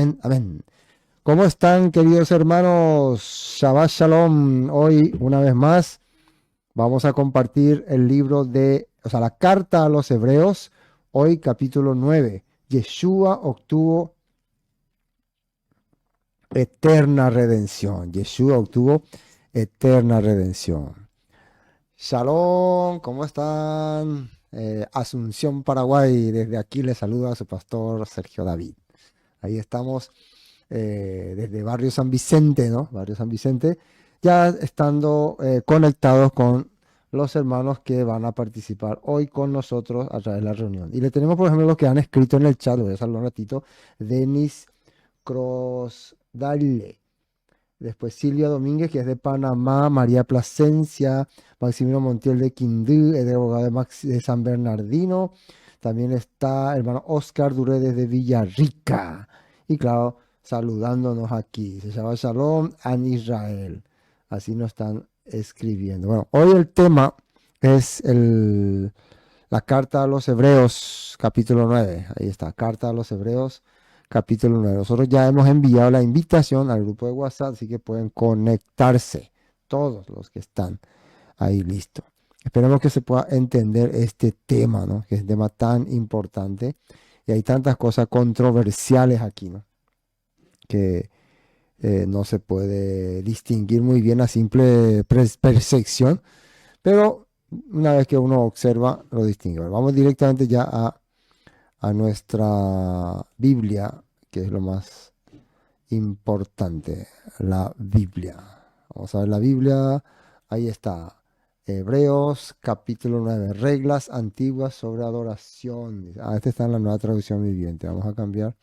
amén, amén. ¿Cómo están, queridos hermanos? Shabbat Shalom. Hoy, una vez más, vamos a compartir el libro la carta a los Hebreos. Hoy, capítulo 9. Yeshua obtuvo eterna redención. Yeshua obtuvo eterna redención. Shalom, ¿cómo están? Asunción, Paraguay. Desde aquí les saluda a su pastor Sergio David. Ahí estamos desde Barrio San Vicente, ¿no? Barrio San Vicente, ya estando conectados con los hermanos que van a participar hoy con nosotros a través de la reunión. Y le tenemos, por ejemplo, los que han escrito en el chat, lo voy a saludar un ratito, Denis Crossdalle. Después Silvia Domínguez, que es de Panamá, María Plasencia, Maximino Montiel de Quindú, es de abogado de San Bernardino. También está hermano Oscar Duré desde Villarrica. Y claro, saludándonos aquí. Se llama Shalom an Israel. Así nos están escribiendo. Bueno, hoy el tema es la carta a los Hebreos, capítulo 9. Ahí está, carta a los Hebreos, capítulo 9. Nosotros ya hemos enviado la invitación al grupo de WhatsApp, así que pueden conectarse todos los que están ahí listos. Esperemos que se pueda entender este tema, ¿no? Que es un tema tan importante y hay tantas cosas controversiales aquí, ¿no? Que no se puede distinguir muy bien a simple percepción, pero una vez que uno observa, lo distingue. Bueno, vamos directamente ya a nuestra Biblia, que es lo más importante, la Biblia. Vamos a ver la Biblia, ahí está. Hebreos capítulo 9, reglas antiguas sobre adoración. Este está en la nueva traducción viviente. Vamos a cambiar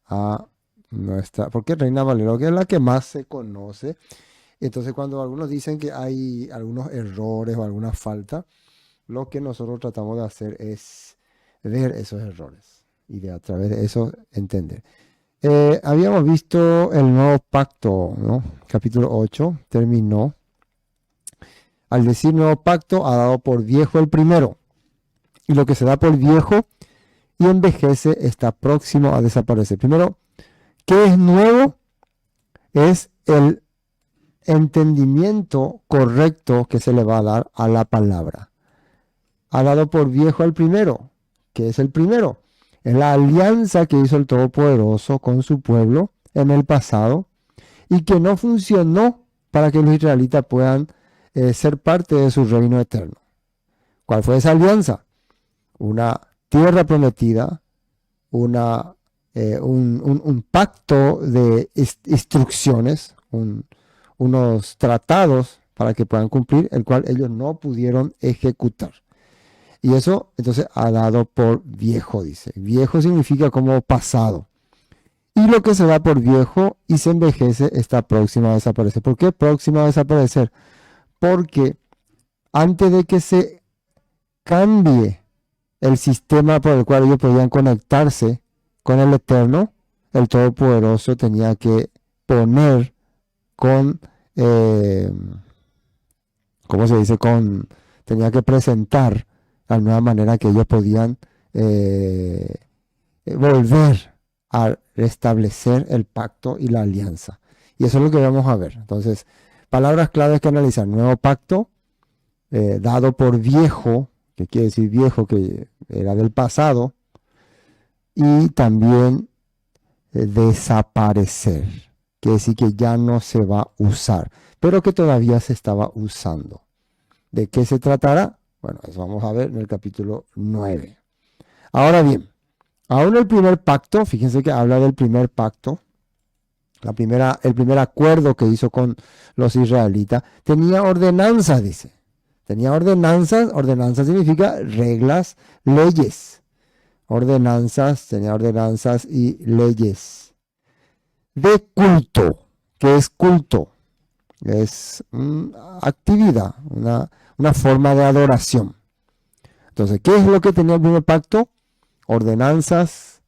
a nuestra, porque Reina Valera, que es la que más se conoce. Entonces, cuando algunos dicen que hay algunos errores o alguna falta, lo que nosotros tratamos de hacer es ver esos errores y de a través de eso entender. Habíamos visto el nuevo pacto, ¿no? Capítulo 8 terminó. Al decir nuevo pacto, ha dado por viejo el primero. Y lo que se da por viejo y envejece está próximo a desaparecer. Primero, ¿qué es nuevo? Es el entendimiento correcto que se le va a dar a la palabra. Ha dado por viejo el primero. ¿Qué es el primero? Es la alianza que hizo el Todopoderoso con su pueblo en el pasado y que no funcionó para que los israelitas puedan ser parte de su reino eterno. ¿Cuál fue esa alianza? Una tierra prometida, un pacto de instrucciones, unos tratados para que puedan cumplir, el cual ellos no pudieron ejecutar. Y eso entonces ha dado por viejo, dice. Viejo significa como pasado. Y lo que se da por viejo y se envejece está próximo a desaparecer. ¿Por qué próximo a desaparecer? Porque antes de que se cambie el sistema por el cual ellos podían conectarse con el Eterno, el Todopoderoso tenía que poner con, ¿cómo se dice? Tenía que presentar la nueva manera que ellos podían volver a restablecer el pacto y la alianza. Y eso es lo que vamos a ver. Entonces, palabras claves que analizar. Nuevo pacto, dado por viejo, que quiere decir viejo, que era del pasado, y también desaparecer, quiere decir que ya no se va a usar, pero que todavía se estaba usando. ¿De qué se tratará? Bueno, eso vamos a ver en el capítulo 9. Ahora bien, aún el primer pacto, fíjense que habla del primer pacto, el primer acuerdo que hizo con los israelitas, tenía ordenanzas, dice. Tenía ordenanzas, ordenanzas significa reglas, leyes. Ordenanzas, tenía ordenanzas y leyes. De culto, ¿qué es culto? Es una actividad, una forma de adoración. Entonces, ¿qué es lo que tenía el primer pacto? Ordenanzas,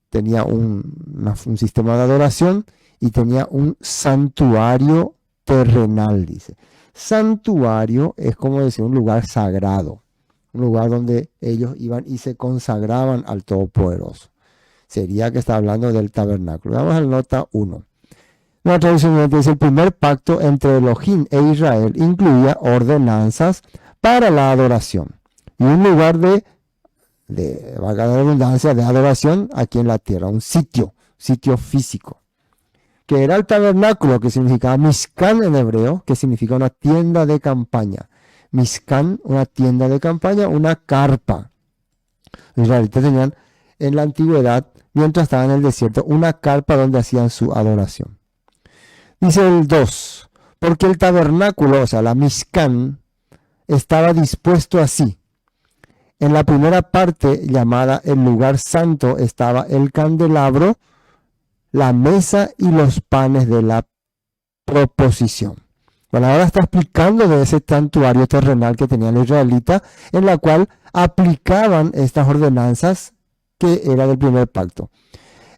tenía un sistema de adoración y tenía un santuario terrenal, dice. Santuario es como decir un lugar sagrado, un lugar donde ellos iban y se consagraban al Todopoderoso. sería que está hablando del tabernáculo. Vamos al nota 1. Una traducción dice: el primer pacto entre Elohim e Israel incluía ordenanzas para la adoración y un lugar valga la redundancia, de adoración aquí en la tierra, un sitio físico, que era el tabernáculo, que significaba Mishkan en hebreo, que significa una tienda de campaña. Mishkan, una tienda de campaña, una carpa. Los israelitas tenían en la antigüedad, mientras estaban en el desierto, una carpa donde hacían su adoración. Dice el 2, porque el tabernáculo, o sea, la Mishkan, estaba dispuesto así. En la primera parte, llamada el lugar santo, estaba el candelabro, la mesa y los panes de la proposición. Bueno, ahora está explicando de ese santuario terrenal que tenía el israelita, en la cual aplicaban estas ordenanzas que era del primer pacto.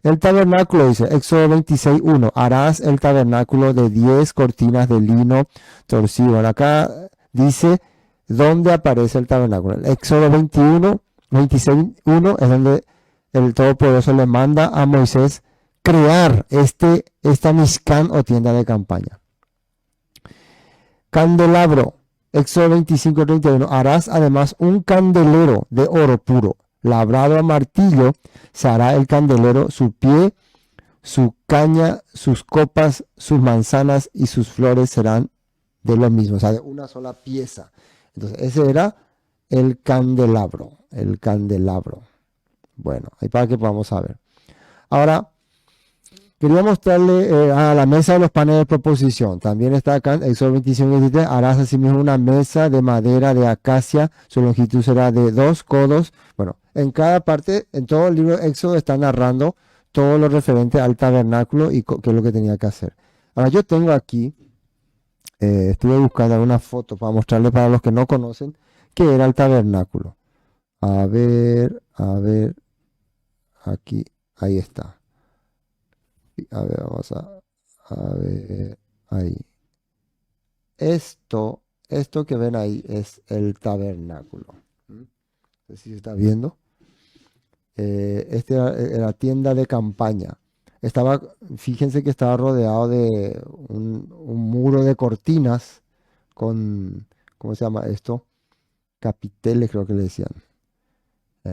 El tabernáculo, dice Éxodo 26:1, harás el tabernáculo de 10 cortinas de lino torcido. Bueno, acá dice dónde aparece el tabernáculo. El Éxodo 26:1 es donde el Todopoderoso le manda a Moisés crear esta Mishkan o tienda de campaña. Candelabro, Éxodo 25:31, harás además un candelero de oro puro, labrado a martillo, se hará el candelero, su pie, su caña, sus copas, sus manzanas y sus flores serán de lo mismo, o sea, de una sola pieza. Entonces, ese era el candelabro, Bueno, ahí para que podamos saber. Ahora, quería mostrarle a la mesa de los panes de proposición. También está acá en Éxodo 25:23. Harás asimismo una mesa de madera de acacia. Su longitud será de 2 codos. Bueno, en cada parte, en todo el libro de Éxodo está narrando todo lo referente al tabernáculo y qué es lo que tenía que hacer. Ahora, yo tengo aquí, estuve buscando algunas fotos para mostrarle para los que no conocen qué era el tabernáculo. A ver, aquí, ahí está. A ver, vamos a ver ahí. Esto que ven ahí es el tabernáculo. No sé si se está viendo. Este era la tienda de campaña. Fíjense que estaba rodeado de un muro de cortinas con, ¿cómo se llama esto? Capiteles, creo que le decían.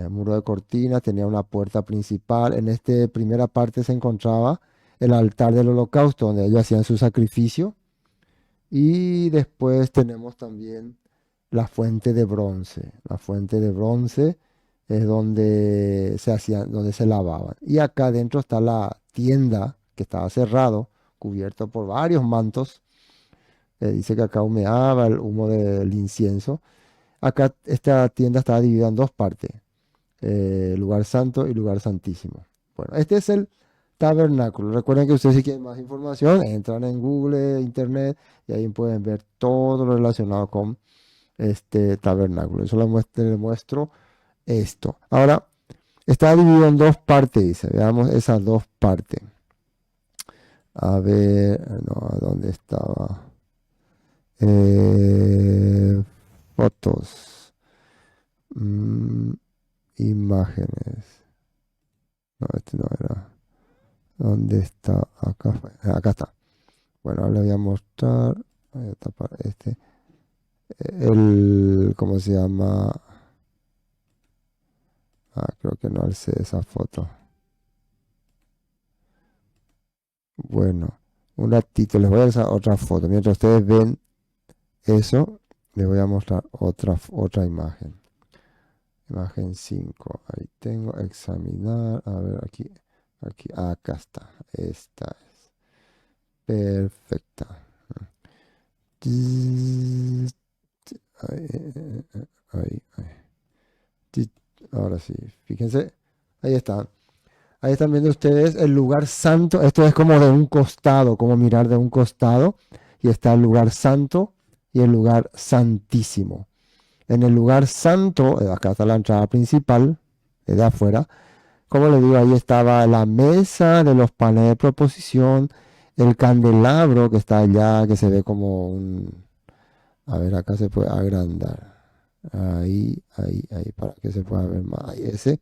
Muro de cortinas, tenía una puerta principal. En esta primera parte se encontraba el altar del holocausto, donde ellos hacían su sacrificio. Y después tenemos también la fuente de bronce. La fuente de bronce es donde se lavaban. Y acá adentro está la tienda, que estaba cerrado, cubierto por varios mantos. Dice que acá humeaba el humo del incienso. Acá esta tienda estaba dividida en dos partes, lugar santo y lugar santísimo. Bueno, este es el tabernáculo. Recuerden que ustedes, si quieren más información, entran en Google, Internet, y ahí pueden ver todo lo relacionado con este tabernáculo. Eso les muestro esto. Ahora, está dividido en dos partes, dice. Veamos esas dos partes. A ver, no, ¿dónde estaba? Fotos. Imágenes. No, este no era. ¿Dónde está? Acá fue. Acá está. Bueno, ahora le voy a mostrar. Voy a tapar este. ¿Cómo se llama? Creo que no alcé esa foto. Bueno, un ratito, les voy a hacer otra foto. Mientras ustedes ven eso, les voy a mostrar otra imagen. Imagen 5. Ahí tengo, examinar. A ver, aquí, acá está. Esta es perfecta. Ahí. Ahora sí, fíjense, ahí está. Ahí están viendo ustedes el lugar santo. Esto es como de un costado, como mirar de un costado. Y está el lugar santo y el lugar santísimo. En el lugar santo, acá está la entrada principal, de afuera. Como les digo, ahí estaba la mesa de los panes de proposición, el candelabro que está allá, que se ve como un... A ver, acá se puede agrandar. Ahí, para que se pueda ver más. Ahí, ese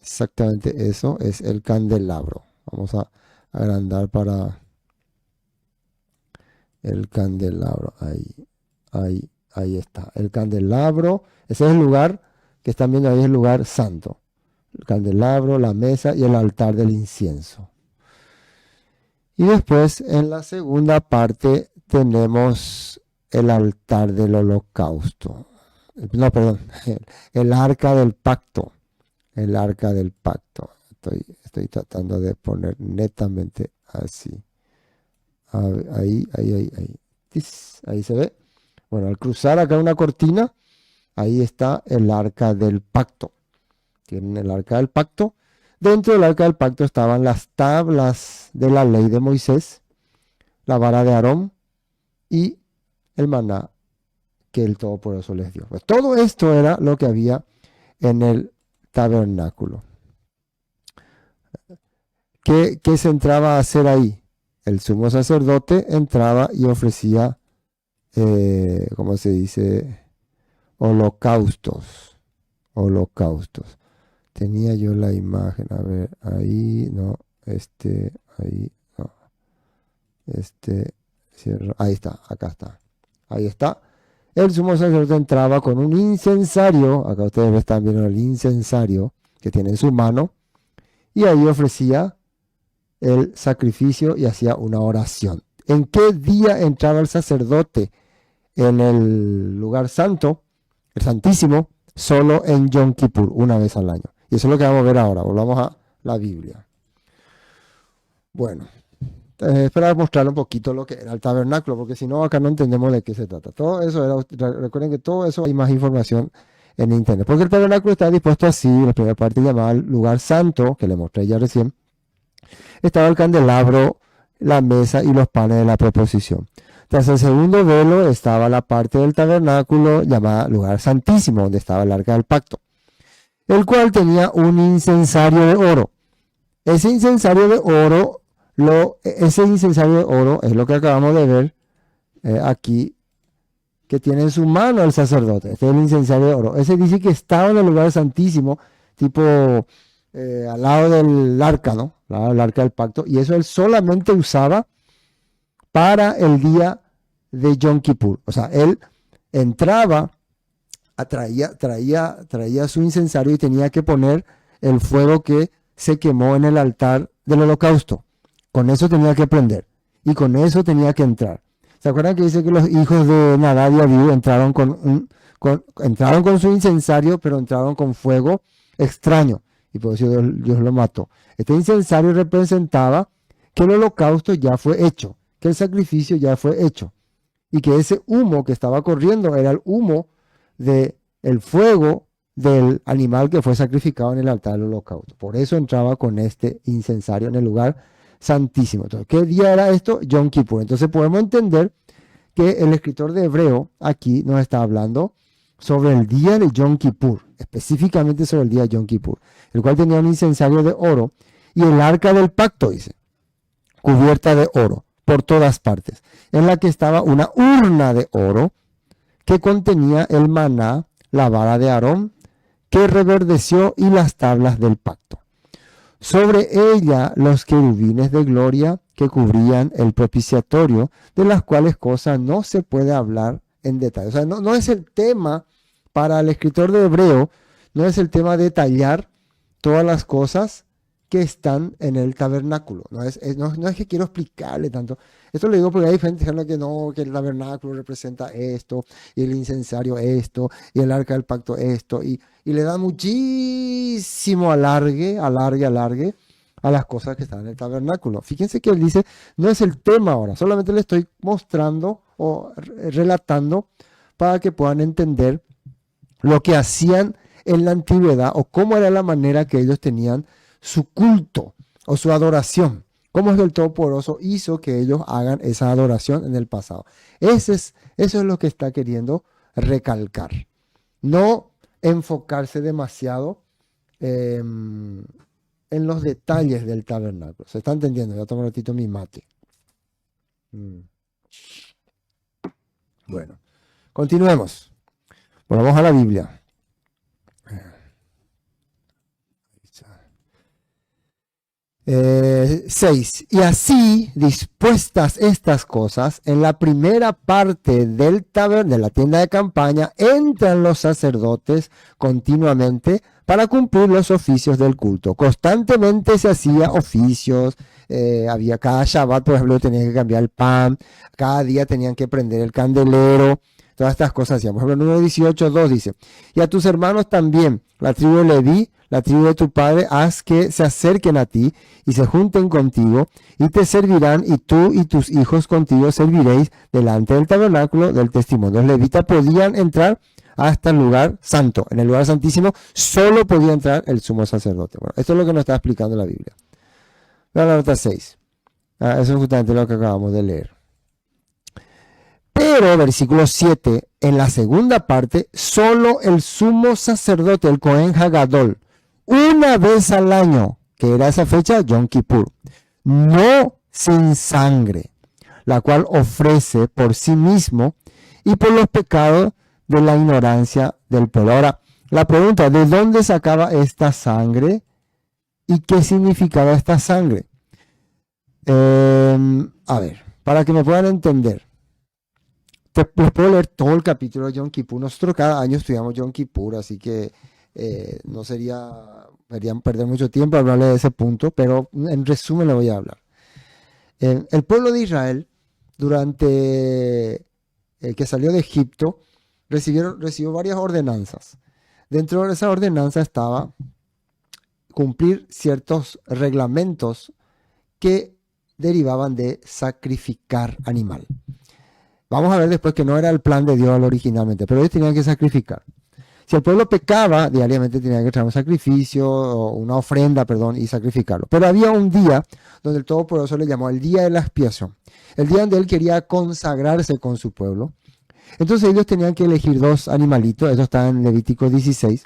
Exactamente eso es el candelabro. Vamos a agrandar para el candelabro. Ahí está. El candelabro, ese es el lugar que están viendo ahí, es el lugar santo. El candelabro, la mesa y el altar del incienso. Y después en la segunda parte tenemos el altar del holocausto. No, perdón, el arca del pacto. El arca del pacto. Estoy tratando de poner netamente así. Ahí. Ahí se ve. Bueno, al cruzar acá una cortina, ahí está el arca del pacto. Tienen el arca del pacto. Dentro del arca del pacto estaban las tablas de la ley de Moisés, la vara de Aarón y el maná que el Todopoderoso les dio. Pues todo esto era lo que había en el tabernáculo. ¿Qué se entraba a hacer ahí? El sumo sacerdote entraba y ofrecía, ¿cómo se dice? Holocaustos. Holocaustos. Tenía yo la imagen, a ver, ahí, no, ahí, no, cierro, ahí está, acá está. Ahí está. El sumo sacerdote entraba con un incensario, acá ustedes están viendo el incensario que tiene en su mano, y ahí ofrecía el sacrificio y hacía una oración. ¿En qué día entraba el sacerdote en el lugar santo, el santísimo? Solo en Yom Kippur, una vez al año. Y eso es lo que vamos a ver ahora. Volvamos a la Biblia. Bueno, para mostrarle un poquito lo que era el tabernáculo, porque si no, acá no entendemos de qué se trata. Todo eso era, recuerden que todo eso hay más información en internet. Porque el tabernáculo está dispuesto así, la primera parte llamada lugar santo, que le mostré ya recién. Estaba el candelabro, la mesa y los panes de la proposición. Tras el segundo velo estaba la parte del tabernáculo llamada lugar santísimo, donde estaba el arca del pacto, el cual tenía un incensario de oro. Ese incensario de oro, ese incensario de oro es lo que acabamos de ver aquí, que tiene en su mano el sacerdote. Este es el incensario de oro. Ese dice que estaba en el lugar santísimo, tipo al lado del arca, ¿no? Al lado del arca del pacto. Y eso él solamente usaba para el día de Yom Kippur. O sea, él entraba, traía su incensario y tenía que poner el fuego que se quemó en el altar del holocausto. Con eso tenía que prender y con eso tenía que entrar. ¿Se acuerdan que dice que los hijos de Nadab y Abiú entraron con su incensario, pero entraron con fuego extraño? Y por eso Dios lo mató. Este incensario representaba que el holocausto ya fue hecho, que el sacrificio ya fue hecho y que ese humo que estaba corriendo era el humo del fuego del animal que fue sacrificado en el altar del holocausto. Por eso entraba con este incensario en el lugar santísimo. Entonces, ¿qué día era esto? Yom Kippur. Entonces podemos entender que el escritor de Hebreo aquí nos está hablando sobre el día de Yom Kippur, específicamente sobre el día de Yom Kippur, el cual tenía un incensario de oro y el arca del pacto, dice, cubierta de oro por todas partes, en la que estaba una urna de oro que contenía el maná, la vara de Aarón, que reverdeció y las tablas del pacto. Sobre ella los querubines de gloria que cubrían el propiciatorio, de las cuales cosas no se puede hablar en detalle. O sea, no es el tema para el escritor de Hebreo, no es el tema detallar todas las cosas que están en el tabernáculo. No es que quiero explicarle tanto. Esto lo digo porque hay gente que no, que el tabernáculo representa esto, y el incensario esto, y el arca del pacto esto, y le da muchísimo alargue a las cosas que están en el tabernáculo. Fíjense que él dice, no es el tema ahora, solamente le estoy mostrando o relatando para que puedan entender lo que hacían en la antigüedad o cómo era la manera que ellos tenían su culto o su adoración. Cómo es que el Todopoderoso hizo que ellos hagan esa adoración en el pasado. Eso es lo que está queriendo recalcar. No enfocarse demasiado en los detalles del tabernáculo. ¿Se está entendiendo? Ya tomo un ratito mi mate. Bueno, continuemos. Volvamos a la Biblia. 6. Y así, dispuestas estas cosas, en la primera parte de la tienda de campaña, entran los sacerdotes continuamente para cumplir los oficios del culto. Constantemente se hacía oficios, había cada Shabbat, por ejemplo, tenían que cambiar el pan, cada día tenían que prender el candelero, todas estas cosas hacían. Por ejemplo, en número 18:2 dice, y a tus hermanos también, la tribu de Leví, la tribu de tu padre, haz que se acerquen a ti y se junten contigo y te servirán, y tú y tus hijos contigo serviréis delante del tabernáculo del testimonio. Los levitas podían entrar hasta el lugar santo. En el lugar santísimo solo podía entrar el sumo sacerdote. Bueno, esto es lo que nos está explicando la Biblia. Vean la nota 6. Eso es justamente lo que acabamos de leer. Pero, versículo 7, en la segunda parte, solo el sumo sacerdote, el Cohen Hagadol, una vez al año, que era esa fecha, Yom Kippur, no sin sangre, la cual ofrece por sí mismo y por los pecados de la ignorancia del pueblo. Ahora, la pregunta, ¿de dónde sacaba esta sangre y qué significaba esta sangre? A ver, para que me puedan entender. Les puedo leer todo el capítulo de Yom Kippur. Nosotros cada año estudiamos Yom Kippur, así que no deberían perder mucho tiempo hablarle de ese punto, pero en resumen le voy a hablar. El pueblo de Israel, durante que salió de Egipto, recibió varias ordenanzas. Dentro de esa ordenanza estaba cumplir ciertos reglamentos que derivaban de sacrificar animal. Vamos a ver después que no era el plan de Dios originalmente, pero ellos tenían que sacrificar. Si el pueblo pecaba, diariamente tenía que traer un sacrificio, o una ofrenda, y sacrificarlo. Pero había un día donde el Todopoderoso le llamó el día de la expiación. El día donde él quería consagrarse con su pueblo. Entonces ellos tenían que elegir dos animalitos, eso está en Levítico 16.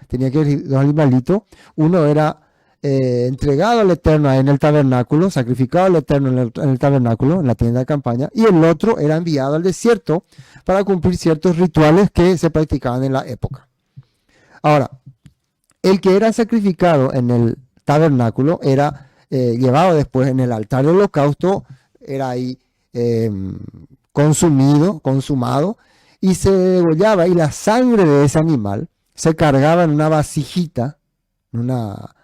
Tenían que elegir dos animalitos. Uno era entregado al Eterno en el tabernáculo, sacrificado al Eterno en el tabernáculo, en la tienda de campaña, y el otro era enviado al desierto para cumplir ciertos rituales que se practicaban en la época. Ahora, el que era sacrificado en el tabernáculo era llevado después en el altar del holocausto, era ahí consumado, y se degollaba, y la sangre de ese animal se cargaba en una vasijita, en una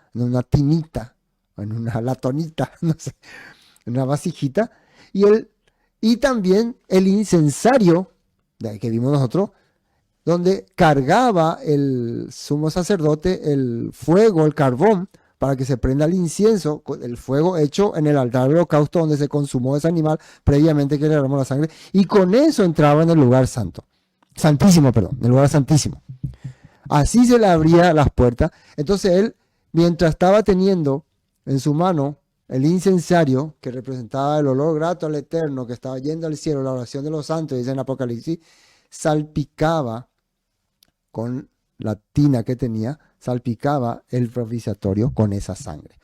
tinita, en una latonita, no sé, en una vasijita, y también el incensario que vimos nosotros, donde cargaba el sumo sacerdote el fuego, el carbón, para que se prenda el incienso, el fuego hecho en el altar del holocausto donde se consumó ese animal previamente que le derramó la sangre, y con eso entraba en el lugar santísimo, el lugar santísimo. Así se le abría las puertas. Entonces él, mientras estaba teniendo en su mano el incensario que representaba el olor grato al Eterno, que estaba yendo al cielo, la oración de los santos, dice en Apocalipsis, salpicaba con la tina que tenía, salpicaba el propiciatorio con esa sangre.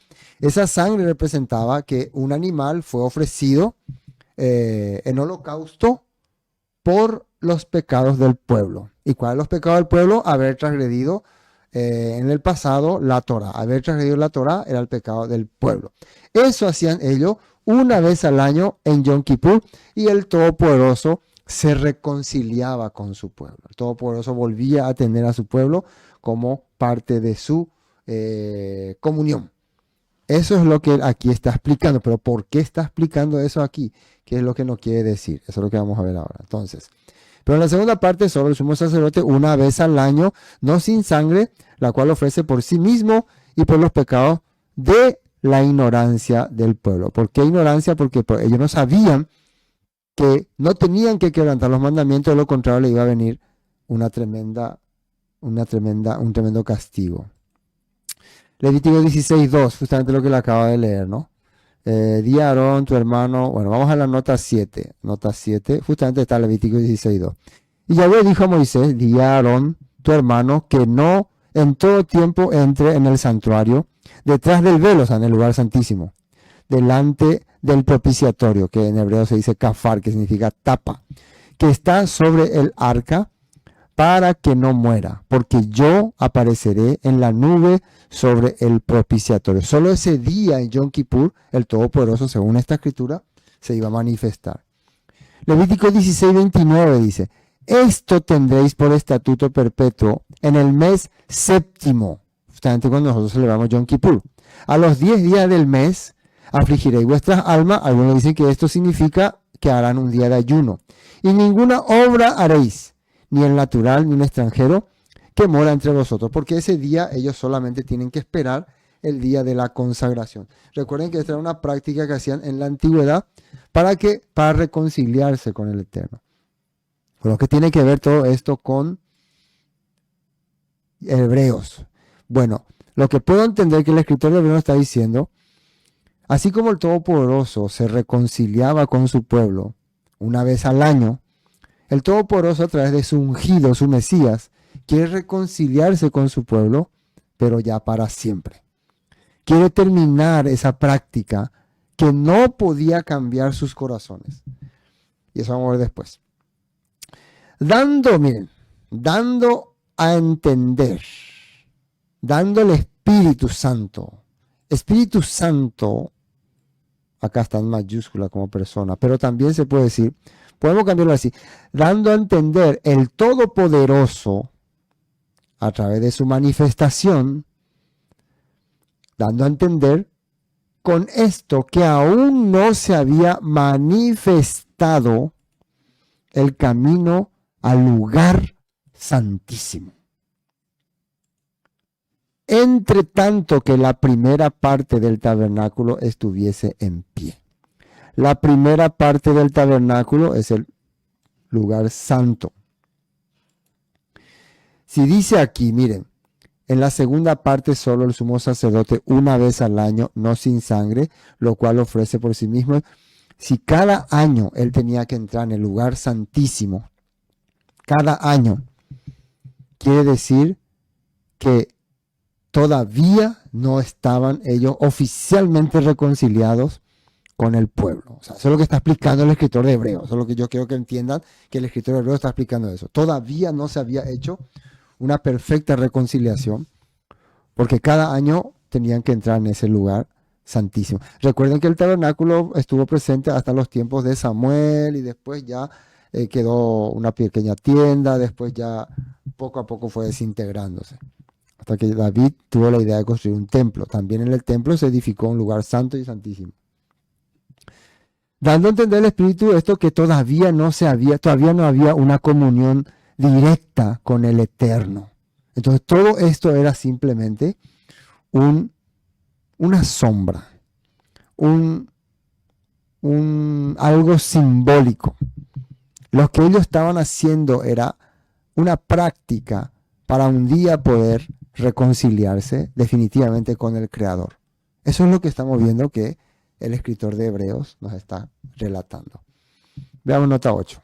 Esa sangre representaba que un animal fue ofrecido en holocausto por los pecados del pueblo. ¿Y cuáles los pecados del pueblo? Haber transgredido en el pasado la Torá. Haber transgredido la Torá era el pecado del pueblo. Eso hacían ellos una vez al año en Yom Kippur, y el Todopoderoso se reconciliaba con su pueblo. El Todopoderoso volvía a tener a su pueblo como parte de su comunión. Eso es lo que él aquí está explicando. Pero ¿por qué está explicando eso aquí? ¿Qué es lo que nos quiere decir? Eso es lo que vamos a ver ahora. Entonces, pero en la segunda parte, solo el sumo sacerdote una vez al año, no sin sangre, la cual ofrece por sí mismo y por los pecados de la ignorancia del pueblo. ¿Por qué ignorancia? Porque ellos no sabían que no tenían que quebrantar los mandamientos, de lo contrario le iba a venir un tremendo castigo. Levítico 16:2, justamente lo que le acaba de leer, ¿no? Di a Aarón, tu hermano, bueno, vamos a la nota 7, justamente está Levítico 16:2. Y Yahweh dijo a Moisés, di a Aarón, tu hermano, que no en todo tiempo entre en el santuario, detrás del velo, o sea, en el lugar santísimo, delante del propiciatorio, que en hebreo se dice kafar, que significa tapa, que está sobre el arca, para que no muera, porque yo apareceré en la nube sobre el propiciatorio. Solo ese día en Yom Kippur, el Todopoderoso, según esta escritura, se iba a manifestar. Levítico 16:29 dice, esto tendréis por estatuto perpetuo en el mes séptimo, justamente cuando nosotros celebramos Yom Kippur. A los 10 días del mes afligiréis vuestras almas. Algunos dicen que esto significa que harán un día de ayuno. Y ninguna obra haréis, ni el natural ni el extranjero, que mora entre vosotros, porque ese día ellos solamente tienen que esperar el día de la consagración. Recuerden que esta era una práctica que hacían en la antigüedad para reconciliarse con el Eterno. Por lo que tiene que ver todo esto con Hebreos. Bueno, lo que puedo entender que el escritor de Hebreos está diciendo, así como el Todopoderoso se reconciliaba con su pueblo una vez al año, el Todopoderoso a través de su ungido, su Mesías, quiere reconciliarse con su pueblo, pero ya para siempre. Quiere terminar esa práctica que no podía cambiar sus corazones. Y eso vamos a ver después. Dando a entender, dando el Espíritu Santo. Espíritu Santo, acá está en mayúscula como persona, pero también se puede decir, podemos cambiarlo así, dando a entender el Todopoderoso a través de su manifestación, dando a entender con esto que aún no se había manifestado el camino al lugar santísimo. Entre tanto que la primera parte del tabernáculo estuviese en pie. La primera parte del tabernáculo es el lugar santo. Si dice aquí, miren, en la segunda parte solo el sumo sacerdote una vez al año, no sin sangre, lo cual ofrece por sí mismo. Si cada año él tenía que entrar en el lugar santísimo, cada año, quiere decir que todavía no estaban ellos oficialmente reconciliados con el pueblo. O sea, eso es lo que está explicando el escritor de Hebreos. Eso es lo que yo quiero que entiendan, que el escritor de Hebreos está explicando eso. Todavía no se había hecho una perfecta reconciliación, porque cada año tenían que entrar en ese lugar santísimo. Recuerden que el tabernáculo estuvo presente hasta los tiempos de Samuel y después ya quedó una pequeña tienda, después ya poco a poco fue desintegrándose. Hasta que David tuvo la idea de construir un templo. También en el templo se edificó un lugar santo y santísimo. Dando a entender el Espíritu esto que todavía no había una comunión directa con el Eterno. Entonces todo esto era simplemente una sombra, algo simbólico. Lo que ellos estaban haciendo era una práctica para un día poder reconciliarse definitivamente con el Creador. Eso es lo que estamos viendo que el escritor de Hebreos nos está relatando. Veamos nota 8.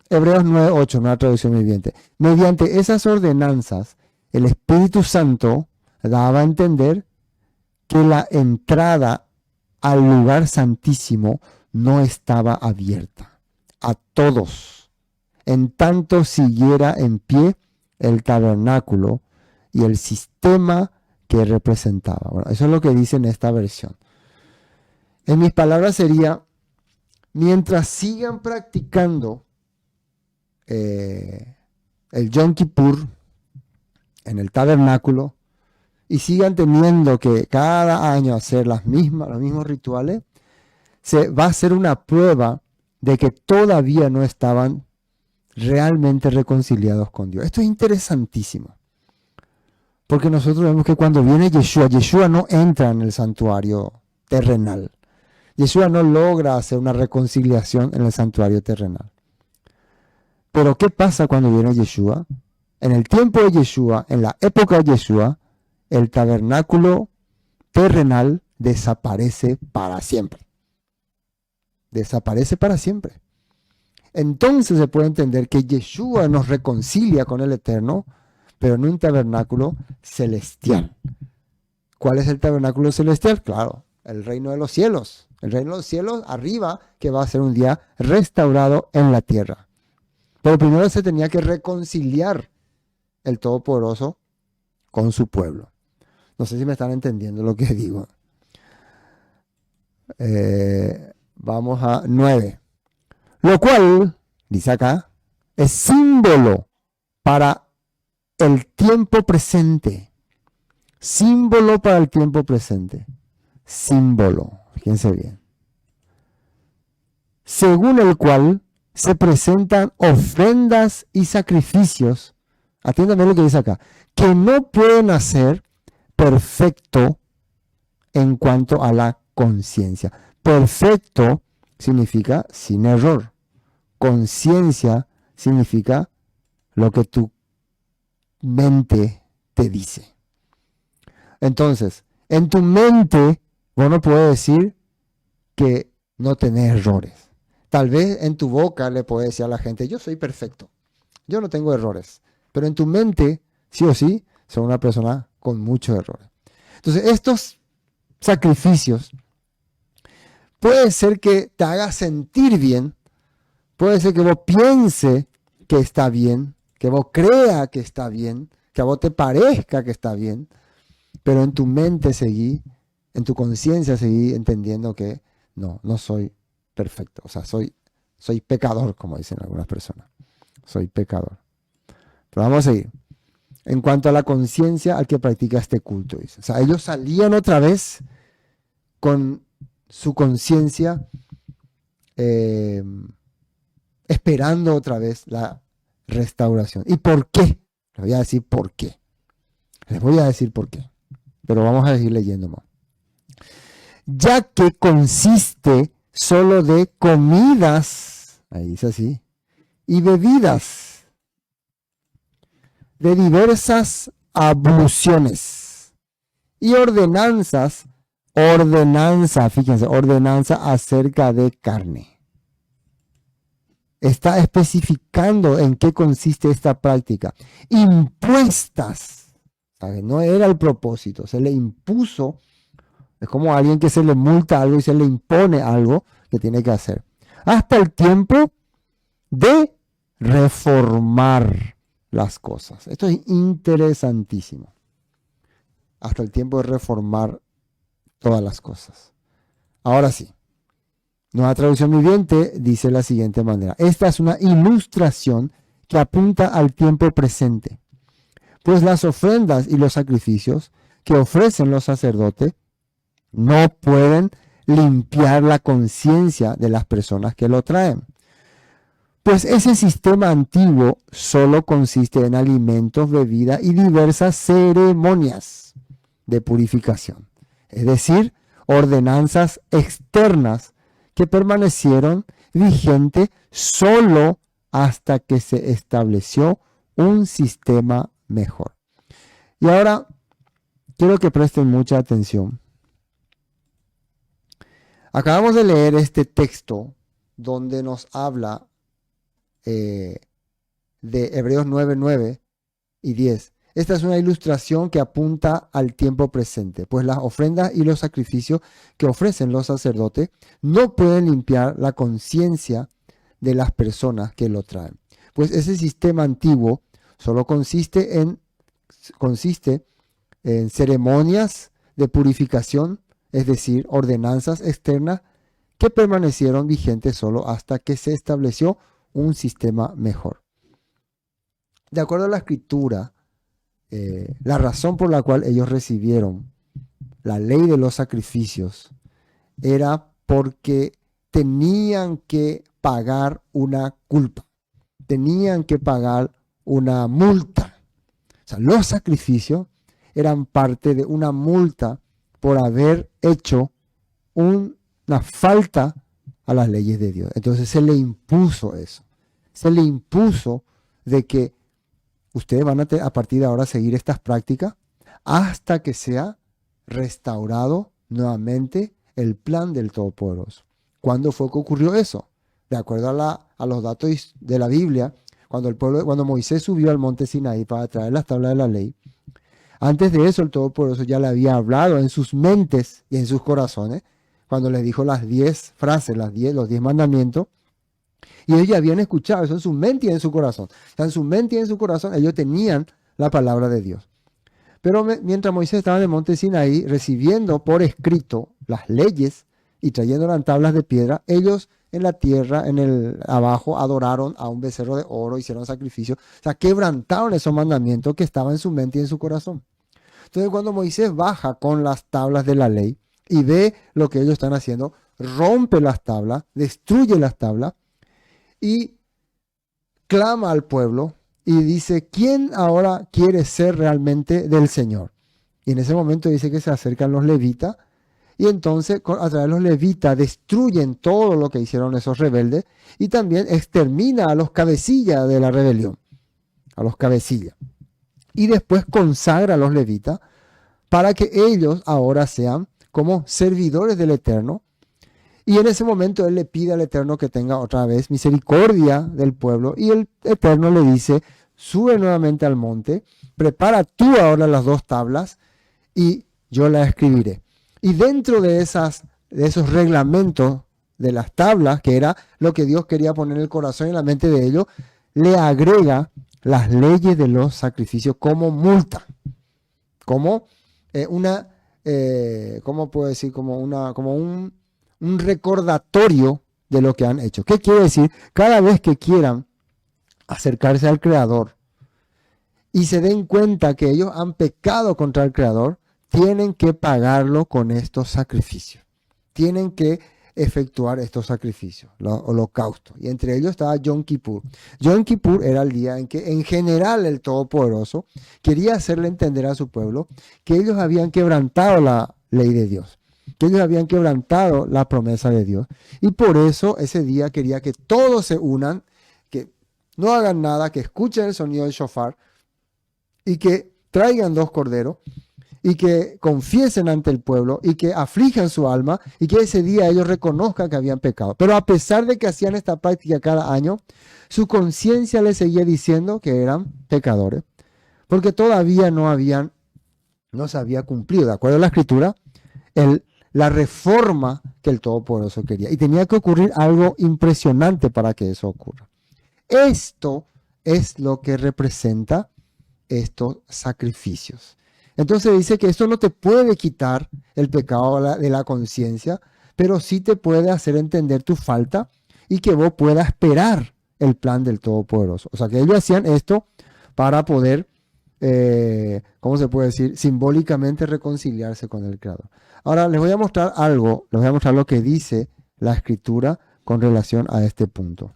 Hebreos 9:8, una traducción viviente. Mediante esas ordenanzas, el Espíritu Santo daba a entender que la entrada al lugar santísimo no estaba abierta a todos, en tanto siguiera en pie el tabernáculo y el sistema que representaba. Bueno, eso es lo que dice en esta versión. En mis palabras sería, mientras sigan practicando el Yom Kippur en el tabernáculo y sigan teniendo que cada año hacer los mismos rituales, va a ser una prueba de que todavía no estaban realmente reconciliados con Dios. Esto es interesantísimo, porque nosotros vemos que cuando viene Yeshua no entra en el santuario terrenal. Yeshua no logra hacer una reconciliación en el santuario terrenal. Pero ¿qué pasa cuando viene Yeshua? En el tiempo de Yeshua, en la época de Yeshua, el tabernáculo terrenal desaparece para siempre. Desaparece para siempre. Entonces se puede entender que Yeshua nos reconcilia con el Eterno, pero en un tabernáculo celestial. ¿Cuál es el tabernáculo celestial? Claro, el reino de los cielos. El reino de los cielos arriba, que va a ser un día restaurado en la tierra. Pero primero se tenía que reconciliar el Todopoderoso con su pueblo. No sé si me están entendiendo lo que digo. Vamos a 9. Lo cual, dice acá, es símbolo para el tiempo presente. Símbolo para el tiempo presente. Símbolo, fíjense bien. Según el cual se presentan ofrendas y sacrificios, atiéndame lo que dice acá, que no pueden hacer perfecto en cuanto a la conciencia. Perfecto significa sin error. Conciencia significa lo que tu mente te dice. Entonces, en tu mente, vos no puedes decir que no tenés errores. Tal vez en tu boca le puedes decir a la gente, yo soy perfecto, yo no tengo errores. Pero en tu mente, sí o sí, sos una persona con muchos errores. Entonces, estos sacrificios puede ser que te haga sentir bien, puede ser que vos piense que está bien, que vos crea que está bien, que a vos te parezca que está bien, pero en tu mente seguí, en tu conciencia seguí entendiendo que no soy perfecto, o sea, soy pecador, como dicen algunas personas, soy pecador. Pero vamos a seguir. En cuanto a la conciencia al que practica este culto, dice. O sea, ellos salían otra vez con su conciencia esperando otra vez la restauración. ¿Y por qué? Les voy a decir por qué. Les voy a decir por qué. Pero vamos a seguir leyendo más. Ya que consiste solo de comidas, ahí dice así, y bebidas de diversas abluciones y ordenanza, fíjense, ordenanza acerca de carne. Está especificando en qué consiste esta práctica. Impuestas, ¿sabe? No era el propósito, se le impuso. Es como a alguien que se le multa algo y se le impone algo que tiene que hacer. Hasta el tiempo de reformar las cosas. Esto es interesantísimo. Hasta el tiempo de reformar todas las cosas. Ahora sí. Nueva traducción viviente dice de la siguiente manera. Esta es una ilustración que apunta al tiempo presente. Pues las ofrendas y los sacrificios que ofrecen los sacerdotes no pueden limpiar la conciencia de las personas que lo traen. Pues ese sistema antiguo solo consiste en alimentos, bebida y diversas ceremonias de purificación. Es decir, ordenanzas externas que permanecieron vigentes solo hasta que se estableció un sistema mejor. Y ahora quiero que presten mucha atención. Acabamos de leer este texto donde nos habla de Hebreos 9, 9 y 10. Esta es una ilustración que apunta al tiempo presente, pues las ofrendas y los sacrificios que ofrecen los sacerdotes no pueden limpiar la conciencia de las personas que lo traen. Pues ese sistema antiguo solo consiste en ceremonias de purificación, es decir, ordenanzas externas que permanecieron vigentes solo hasta que se estableció un sistema mejor. De acuerdo a la escritura, la razón por la cual ellos recibieron la ley de los sacrificios era porque tenían que pagar una culpa, tenían que pagar una multa. O sea, los sacrificios eran parte de una multa por haber hecho una falta a las leyes de Dios. Entonces se le impuso eso. Se le impuso de que ustedes van a partir de ahora seguir estas prácticas hasta que sea restaurado nuevamente el plan del Todopoderoso. ¿Cuándo fue que ocurrió eso? De acuerdo a los datos de la Biblia, cuando Moisés subió al monte Sinaí para traer las tablas de la ley, antes de eso el Todopoderoso ya le había hablado en sus mentes y en sus corazones, cuando les dijo las 10 frases, los 10 mandamientos, Y ellos ya habían escuchado eso en su mente y en su corazón. O sea, en su mente y en su corazón ellos tenían la palabra de Dios. Pero mientras Moisés estaba en el monte Sinaí recibiendo por escrito las leyes y trayendo en tablas de piedra, ellos en la tierra, en el abajo, adoraron a un becerro de oro, hicieron sacrificio. O sea, quebrantaron esos mandamientos que estaban en su mente y en su corazón. Entonces, cuando Moisés baja con las tablas de la ley y ve lo que ellos están haciendo, rompe las tablas, destruye las tablas y clama al pueblo y dice, ¿quién ahora quiere ser realmente del Señor? Y en ese momento dice que se acercan los levitas y entonces a través de los levitas destruyen todo lo que hicieron esos rebeldes y también extermina a los cabecillas de la rebelión, a los cabecillas. Y después consagra a los levitas para que ellos ahora sean como servidores del Eterno. Y en ese momento él le pide al Eterno que tenga otra vez misericordia del pueblo. Y el Eterno le dice, sube nuevamente al monte, prepara tú ahora las 2 tablas y yo las escribiré. Y dentro de esos reglamentos de las tablas, que era lo que Dios quería poner en el corazón y en la mente de ellos, le agrega las leyes de los sacrificios como multa, como ¿cómo puedo decir? Como un recordatorio de lo que han hecho. ¿Qué quiere decir? Cada vez que quieran acercarse al Creador y se den cuenta que ellos han pecado contra el Creador, tienen que pagarlo con estos sacrificios. Tienen que efectuar estos sacrificios, los holocaustos. Y entre ellos estaba Yom Kippur. Yom Kippur era el día en que en general el Todopoderoso quería hacerle entender a su pueblo que ellos habían quebrantado la ley de Dios, que ellos habían quebrantado la promesa de Dios. Y por eso ese día quería que todos se unan, que no hagan nada, que escuchen el sonido del shofar y que traigan 2 corderos y que confiesen ante el pueblo y que aflijan su alma y que ese día ellos reconozcan que habían pecado. Pero a pesar de que hacían esta práctica cada año, su conciencia les seguía diciendo que eran pecadores, porque todavía no se había cumplido, de acuerdo a la Escritura, la reforma que el Todopoderoso quería. Y tenía que ocurrir algo impresionante para que eso ocurra. Esto es lo que representa estos sacrificios. Entonces dice que esto no te puede quitar el pecado de la conciencia, pero sí te puede hacer entender tu falta y que vos puedas esperar el plan del Todopoderoso. O sea, que ellos hacían esto para poder, ¿cómo se puede decir? Simbólicamente reconciliarse con el Creador. Ahora les voy a mostrar algo, les voy a mostrar lo que dice la Escritura con relación a este punto.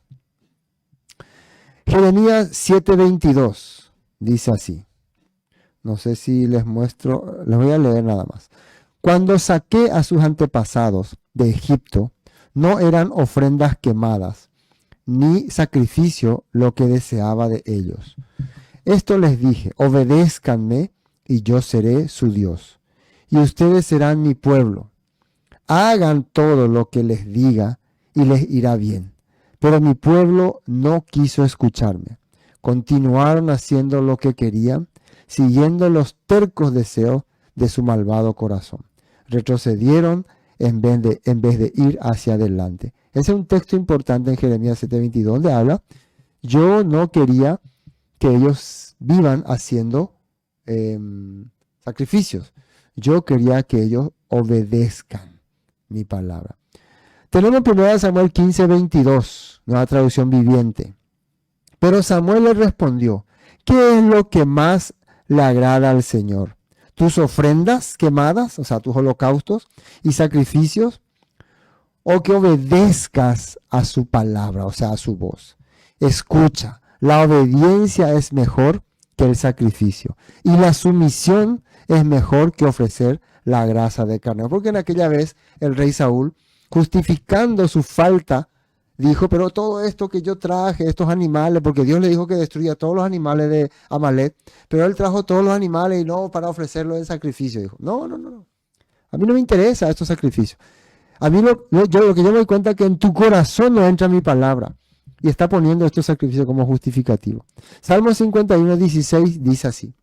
Jeremías 7:22 dice así. No sé si les muestro, les voy a leer nada más. Cuando saqué a sus antepasados de Egipto, no eran ofrendas quemadas, ni sacrificio lo que deseaba de ellos. Esto les dije, obedézcanme y yo seré su Dios, y ustedes serán mi pueblo. Hagan todo lo que les diga y les irá bien. Pero mi pueblo no quiso escucharme. Continuaron haciendo lo que querían, siguiendo los tercos deseos de su malvado corazón. Retrocedieron en vez de ir hacia adelante. Ese es un texto importante en Jeremías 7:22 donde habla, yo no quería que ellos vivan haciendo sacrificios. Yo quería que ellos obedezcan mi palabra. Tenemos 1 Samuel 15:22, nueva traducción viviente. Pero Samuel le respondió, ¿qué es lo que más le agrada al Señor? ¿Tus ofrendas quemadas, o sea, tus holocaustos y sacrificios? ¿O que obedezcas a su palabra, o sea, a su voz? Escucha, la obediencia es mejor que el sacrificio y la sumisión es mejor que ofrecer la grasa de carnero. Porque en aquella vez el rey Saúl, justificando su falta, dijo, pero todo esto que yo traje, estos animales, porque Dios le dijo que destruya todos los animales de Amalek, pero él trajo todos los animales y no para ofrecerlo en sacrificio. Dijo, no. A mí no me interesa estos sacrificios. A mí lo que yo me doy cuenta es que en tu corazón no entra mi palabra. Y está poniendo estos sacrificios como justificativo. Salmo 51:16 dice así.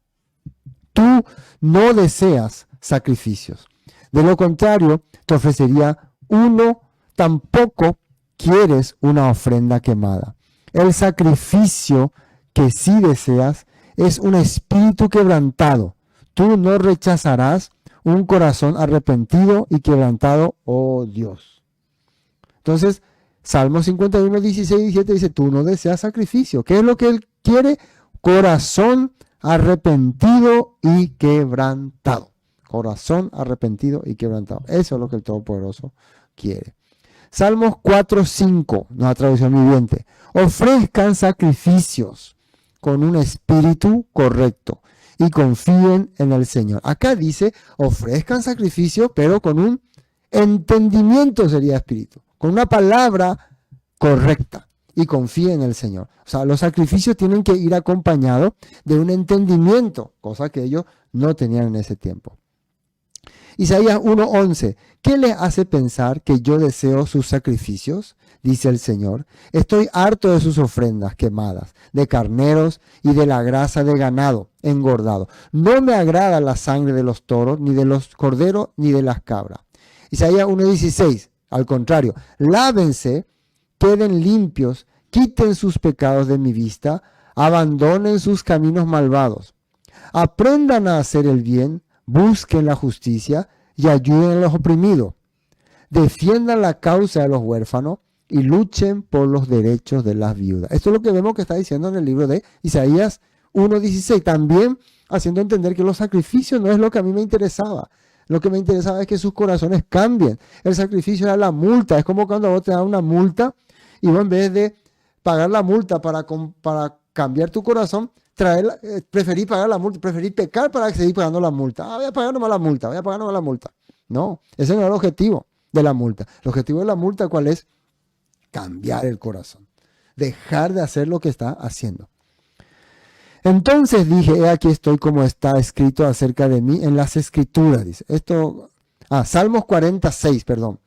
Tú no deseas sacrificios. De lo contrario, te ofrecería uno, tampoco quieres una ofrenda quemada. El sacrificio que sí deseas es un espíritu quebrantado. Tú no rechazarás un corazón arrepentido y quebrantado, oh Dios. Entonces, Salmo 51, 16 y 17 dice, tú no deseas sacrificio. ¿Qué es lo que él quiere? Corazón arrepentido y quebrantado. Corazón arrepentido y quebrantado. Eso es lo que el Todopoderoso quiere. Salmos 4, 5, nueva traducción viviente. Ofrezcan sacrificios con un espíritu correcto y confíen en el Señor. Acá dice, ofrezcan sacrificio, pero con un entendimiento sería espíritu, con una palabra correcta y confíen en el Señor. O sea, los sacrificios tienen que ir acompañados de un entendimiento, cosa que ellos no tenían en ese tiempo. Isaías 1:11, ¿qué les hace pensar que yo deseo sus sacrificios? Dice el Señor. Estoy harto de sus ofrendas quemadas, de carneros y de la grasa de ganado engordado. No me agrada la sangre de los toros, ni de los corderos, ni de las cabras. Isaías 1:16, al contrario, lávense, queden limpios, quiten sus pecados de mi vista, abandonen sus caminos malvados. Aprendan a hacer el bien, busquen la justicia y ayuden a los oprimidos. Defiendan la causa de los huérfanos y luchen por los derechos de las viudas. Esto es lo que vemos que está diciendo en el libro de Isaías 1:16. También haciendo entender que los sacrificios no es lo que a mí me interesaba. Lo que me interesaba es que sus corazones cambien. El sacrificio era la multa. Es como cuando vos te dan una multa y vos en vez de pagar la multa para cambiar tu corazón, preferí pagar la multa, preferí pecar para seguir pagando la multa. Voy a pagar nomás la multa, voy a pagar nomás la multa. No, ese no es el objetivo de la multa. El objetivo de la multa, ¿cuál es? Cambiar el corazón. Dejar de hacer lo que está haciendo. Entonces dije, he aquí estoy como está escrito acerca de mí en las escrituras. Dice, Salmos 46, perdón.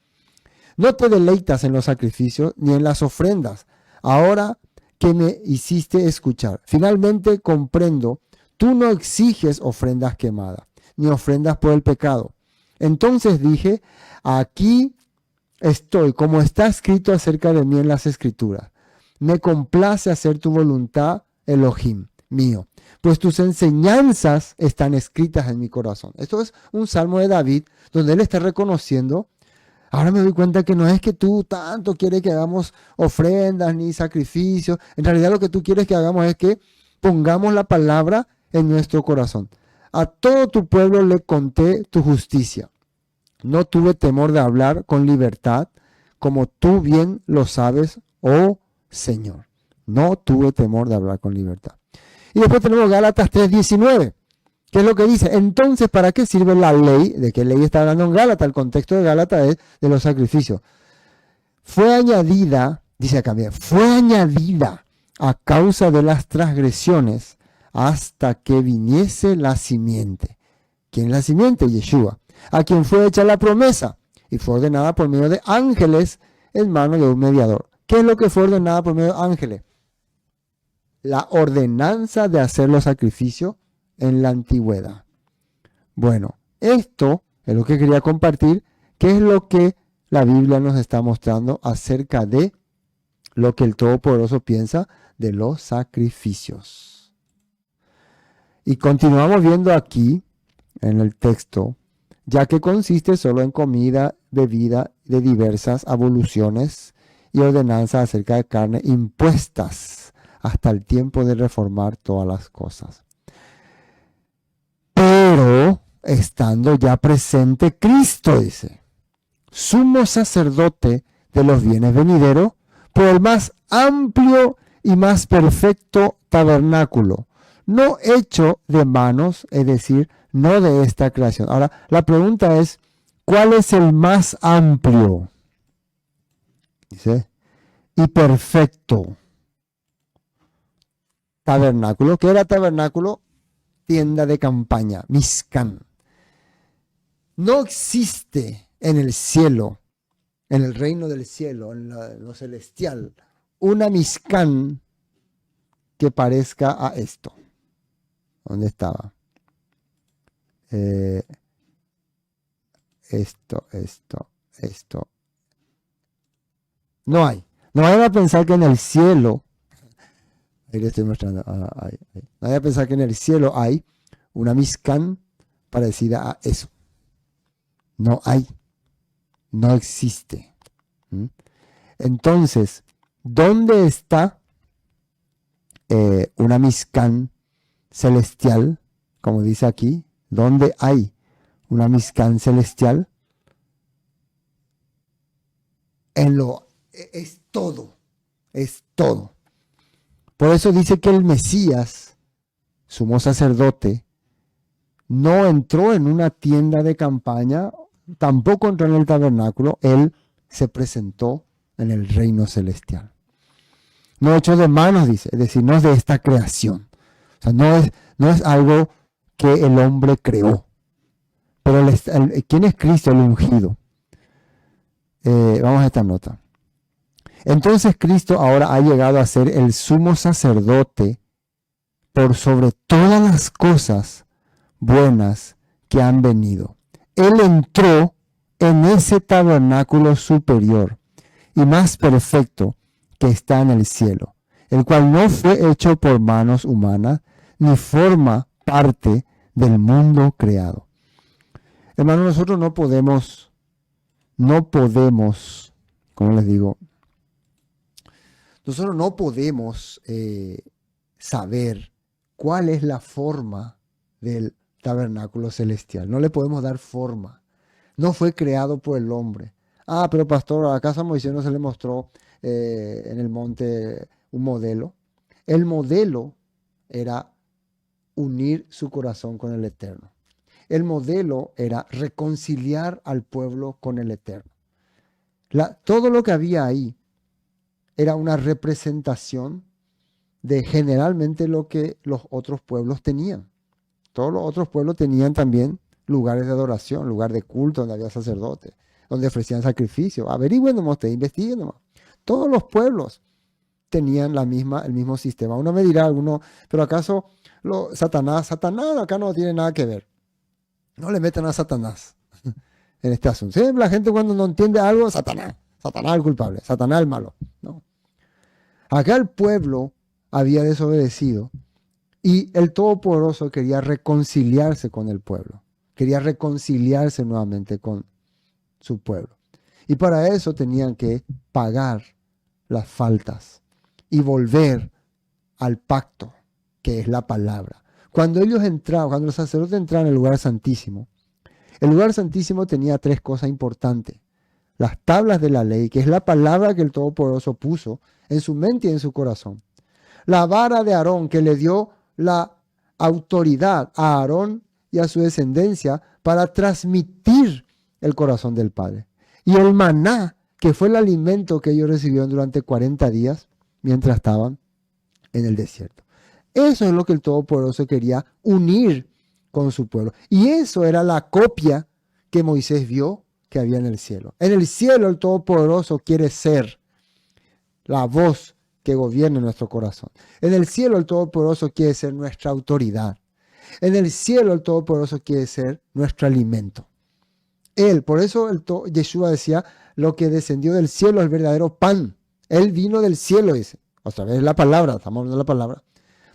No te deleitas en los sacrificios ni en las ofrendas. Ahora que me hiciste escuchar. Finalmente comprendo, tú no exiges ofrendas quemadas, ni ofrendas por el pecado. Entonces dije, aquí estoy, como está escrito acerca de mí en las escrituras. Me complace hacer tu voluntad, Elohim, mío, pues tus enseñanzas están escritas en mi corazón. Esto es un salmo de David, donde él está reconociendo. Ahora me doy cuenta que no es que tú tanto quieres que hagamos ofrendas ni sacrificios. En realidad lo que tú quieres que hagamos es que pongamos la palabra en nuestro corazón. A todo tu pueblo le conté tu justicia. No tuve temor de hablar con libertad, como tú bien lo sabes, oh Señor. No tuve temor de hablar con libertad. Y después tenemos Gálatas 3:19. ¿Qué es lo que dice? Entonces, ¿para qué sirve la ley? ¿De qué ley está hablando en Gálatas? El contexto de Gálatas es de los sacrificios. Fue añadida, dice acá, fue añadida a causa de las transgresiones hasta que viniese la simiente. ¿Quién es la simiente? Yeshua. A quien fue hecha la promesa y fue ordenada por medio de ángeles en mano de un mediador. ¿Qué es lo que fue ordenada por medio de ángeles? La ordenanza de hacer los sacrificios en la antigüedad. Bueno, esto es lo que quería compartir, que es lo que la Biblia nos está mostrando acerca de lo que el Todopoderoso piensa de los sacrificios. Y continuamos viendo aquí en el texto, ya que consiste solo en comida, bebida de diversas evoluciones y ordenanzas acerca de carne impuestas hasta el tiempo de reformar todas las cosas. Pero estando ya presente Cristo, dice, sumo sacerdote de los bienes venideros, por el más amplio y más perfecto tabernáculo, no hecho de manos, es decir, no de esta creación. Ahora, la pregunta es, ¿cuál es el más amplio? Dice, y perfecto tabernáculo. ¿Qué era tabernáculo? Tienda de campaña, Mishkan. No existe en el cielo, en el reino del cielo, en lo celestial, una Mishkan que parezca a esto. ¿Dónde estaba? Esto. No hay. No vayan a pensar que en el cielo, ahí le estoy mostrando, ahí. No vayan a pensar que en el cielo hay una Mishkan parecida a eso. No hay, no existe. ¿Mm? Entonces, ¿dónde está una Mishkan celestial? Como dice aquí, ¿dónde hay una Mishkan celestial? Es todo, es todo. Por eso dice que el Mesías, sumo sacerdote, no entró en una tienda de campaña, tampoco entró en el tabernáculo, él se presentó en el reino celestial. No hecho de manos, dice, es decir, no es de esta creación. O sea, no es algo que el hombre creó. Pero ¿quién es Cristo el ungido? Vamos a esta nota. Entonces Cristo ahora ha llegado a ser el sumo sacerdote por sobre todas las cosas buenas que han venido. Él entró en ese tabernáculo superior y más perfecto que está en el cielo, el cual no fue hecho por manos humanas, ni forma parte del mundo creado. Hermanos, nosotros no podemos, ¿cómo les digo? Nosotros no podemos saber cuál es la forma del tabernáculo celestial. No le podemos dar forma. No fue creado por el hombre. Ah, pero pastor, ¿acaso a Moisés no se le mostró en el monte un modelo? El modelo era unir su corazón con el Eterno. El modelo era reconciliar al pueblo con el Eterno. Todo lo que había ahí era una representación de generalmente lo que los otros pueblos tenían. Todos los otros pueblos tenían también lugares de adoración, lugar de culto donde había sacerdotes, donde ofrecían sacrificios. Averigüen nomás ustedes, investiguen nomás. Todos los pueblos tenían el mismo sistema. Uno me dirá, pero ¿acaso Satanás acá no tiene nada que ver? No le metan a Satanás en este asunto. ¿Sí? La gente cuando no entiende algo, Satanás el culpable, Satanás el malo. No. Acá el pueblo había desobedecido y el Todopoderoso quería reconciliarse con el pueblo. Quería reconciliarse nuevamente con su pueblo. Y para eso tenían que pagar las faltas y volver al pacto, que es la palabra. Cuando los sacerdotes entraban en el lugar santísimo, el lugar santísimo tenía 3 cosas importantes. Las tablas de la ley, que es la palabra que el Todopoderoso puso en su mente y en su corazón. La vara de Aarón, que le dio la autoridad a Aarón y a su descendencia para transmitir el corazón del Padre. Y el maná, que fue el alimento que ellos recibieron durante 40 días mientras estaban en el desierto. Eso es lo que el Todopoderoso quería unir con su pueblo. Y eso era la copia que Moisés vio que había en el cielo. En el cielo el Todopoderoso quiere ser la voz que gobierne nuestro corazón. En el cielo el Todopoderoso quiere ser nuestra autoridad. En el cielo el Todopoderoso quiere ser nuestro alimento. Por eso Yeshua decía, lo que descendió del cielo es el verdadero pan. Él vino del cielo, dice. Otra vez la palabra, estamos hablando de la palabra.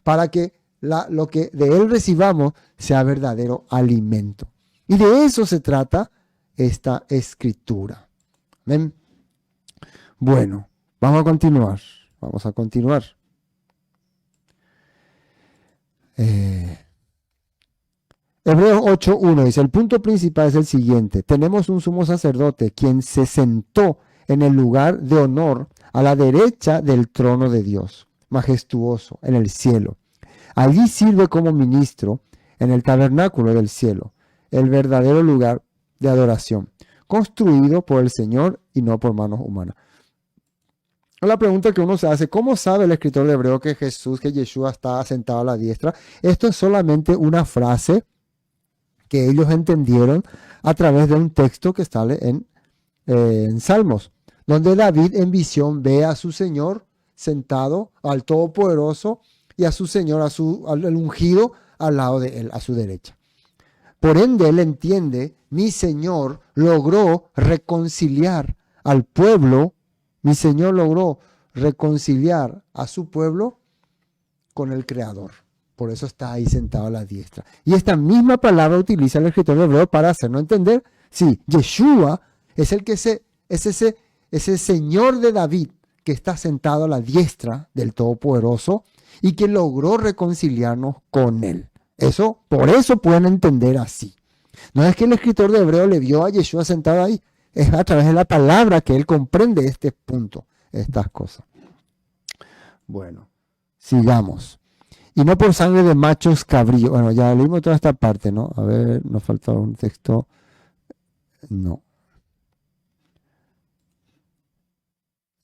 Para que lo que de Él recibamos sea verdadero alimento. Y de eso se trata esta escritura. ¿Ven? Bueno, vamos a continuar. Hebreos 8:1 dice, el punto principal es el siguiente. Tenemos un sumo sacerdote quien se sentó en el lugar de honor a la derecha del trono de Dios, majestuoso, en el cielo. Allí sirve como ministro en el tabernáculo del cielo, el verdadero lugar de adoración, construido por el Señor y no por manos humanas. La pregunta que uno se hace, ¿cómo sabe el escritor de Hebreo que Yeshua está sentado a la diestra? Esto es solamente una frase que ellos entendieron a través de un texto que sale en Salmos, donde David en visión ve a su Señor sentado, al Todopoderoso, y a su Señor, al ungido, al lado de él, a su derecha. Por ende, él entiende, mi Señor logró reconciliar al pueblo Mi Señor logró reconciliar a su pueblo con el Creador. Por eso está ahí sentado a la diestra. Y esta misma palabra utiliza el escritor de Hebreo para hacernos entender, sí, Yeshua es el que es ese Señor de David que está sentado a la diestra del Todopoderoso y que logró reconciliarnos con Él. Por eso pueden entender así. No es que el escritor de Hebreo le vio a Yeshua sentado ahí, es a través de la palabra que él comprende este punto, estas cosas. Bueno, sigamos. Y no por sangre de machos cabríos. Bueno, ya leímos toda esta parte, ¿no? A ver, nos falta un texto. No.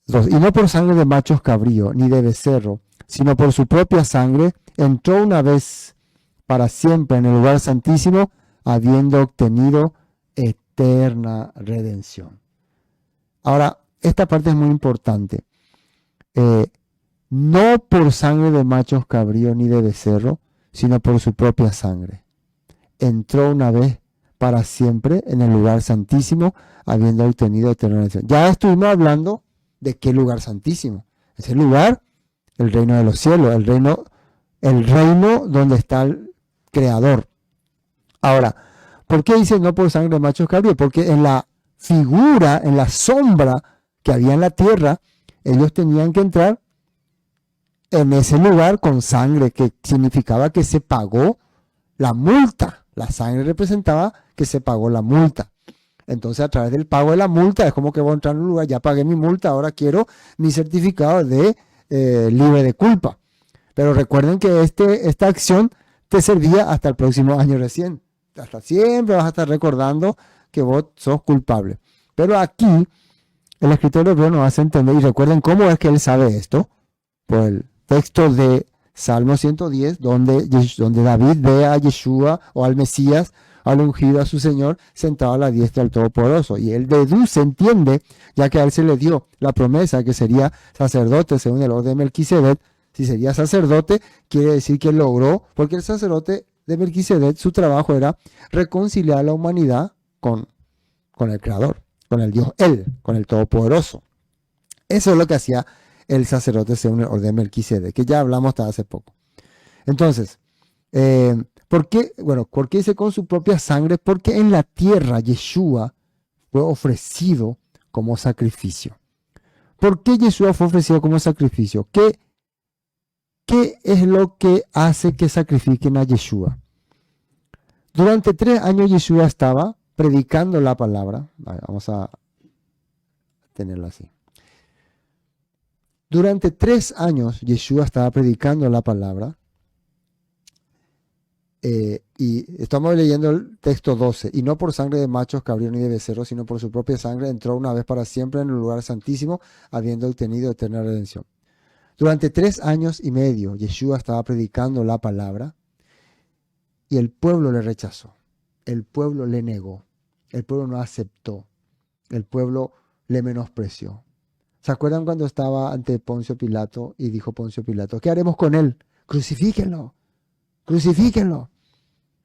Y no por sangre de machos cabrío, ni de becerro, sino por su propia sangre, entró una vez para siempre en el lugar santísimo, habiendo obtenido eterna redención. Ahora, esta parte es muy importante. No por sangre de machos cabrío ni de becerro, sino por su propia sangre. Entró una vez para siempre en el lugar santísimo, habiendo obtenido eterna redención. Ya estuvimos hablando de qué lugar santísimo. Ese lugar, el reino de los cielos, el reino donde está el Creador. Ahora, ¿por qué dice no por sangre de machos cabríos? Porque en la figura, en la sombra que había en la tierra, ellos tenían que entrar en ese lugar con sangre, que significaba que se pagó la multa. La sangre representaba que se pagó la multa. Entonces, a través del pago de la multa, es como que voy a entrar en un lugar, ya pagué mi multa, ahora quiero mi certificado de libre de culpa. Pero recuerden que esta acción te servía hasta el próximo año recién. Hasta siempre vas a estar recordando que vos sos culpable. Pero aquí, el escritor de Hebreo nos hace entender, y recuerden cómo es que él sabe esto, por el texto de Salmo 110, donde David ve a Yeshua o al Mesías, al ungido, a su Señor, sentado a la diestra del Todopoderoso. Y él deduce, entiende, ya que a él se le dio la promesa que sería sacerdote según el orden de Melquisedec. Si sería sacerdote, quiere decir que logró, porque el sacerdote de Melquisedec, su trabajo era reconciliar a la humanidad con el Creador, con el Dios, con el Todopoderoso. Eso es lo que hacía el sacerdote según el orden de Melquisedec, que ya hablamos hasta hace poco. Entonces, ¿por qué? Bueno, ¿por qué dice con su propia sangre? Porque en la tierra Yeshua fue ofrecido como sacrificio. ¿Por qué Yeshua fue ofrecido como sacrificio? ¿Qué es lo que hace que sacrifiquen a Yeshua? Durante 3 años Yeshua estaba predicando la palabra. Vamos a tenerla así. Durante 3 años Yeshua estaba predicando la palabra. Y estamos leyendo el texto 12. Y no por sangre de machos, cabríos ni de becerros, sino por su propia sangre entró una vez para siempre en el lugar santísimo, habiendo obtenido eterna redención. Durante 3 años y medio Yeshua estaba predicando la palabra y el pueblo le rechazó. El pueblo le negó. El pueblo no aceptó. El pueblo le menospreció. ¿Se acuerdan cuando estaba ante Poncio Pilato y dijo Poncio Pilato, ¿qué haremos con él? Crucifíquenlo. Crucifíquenlo.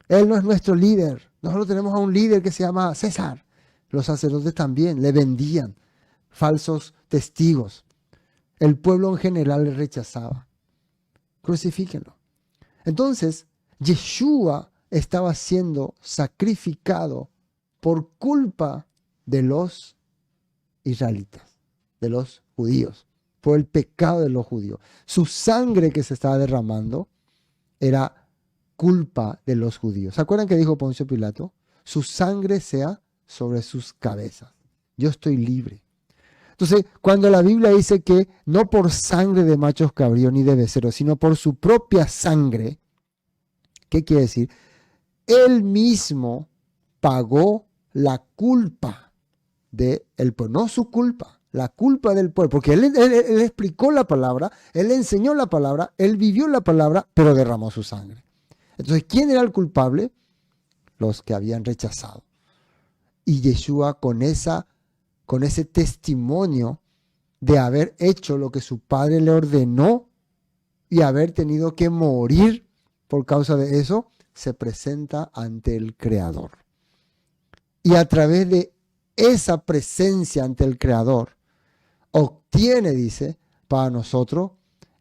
Él no es nuestro líder. Nosotros tenemos a un líder que se llama César. Los sacerdotes también le vendían falsos testigos. El pueblo en general le rechazaba. Crucifíquenlo. Entonces, Yeshua estaba siendo sacrificado por culpa de los israelitas, de los judíos, por el pecado de los judíos. Su sangre que se estaba derramando era culpa de los judíos. ¿Se acuerdan que dijo Poncio Pilato? Su sangre sea sobre sus cabezas. Yo estoy libre. Entonces, cuando la Biblia dice que no por sangre de machos cabríos ni de becerros, sino por su propia sangre, ¿qué quiere decir? Él mismo pagó la culpa del pueblo, no su culpa, la culpa del pueblo, porque él explicó la palabra, él enseñó la palabra, él vivió la palabra, pero derramó su sangre. Entonces, ¿quién era el culpable? Los que habían rechazado. Y Yeshua con ese testimonio de haber hecho lo que su padre le ordenó y haber tenido que morir por causa de eso, se presenta ante el Creador. Y a través de esa presencia ante el Creador, obtiene, dice, para nosotros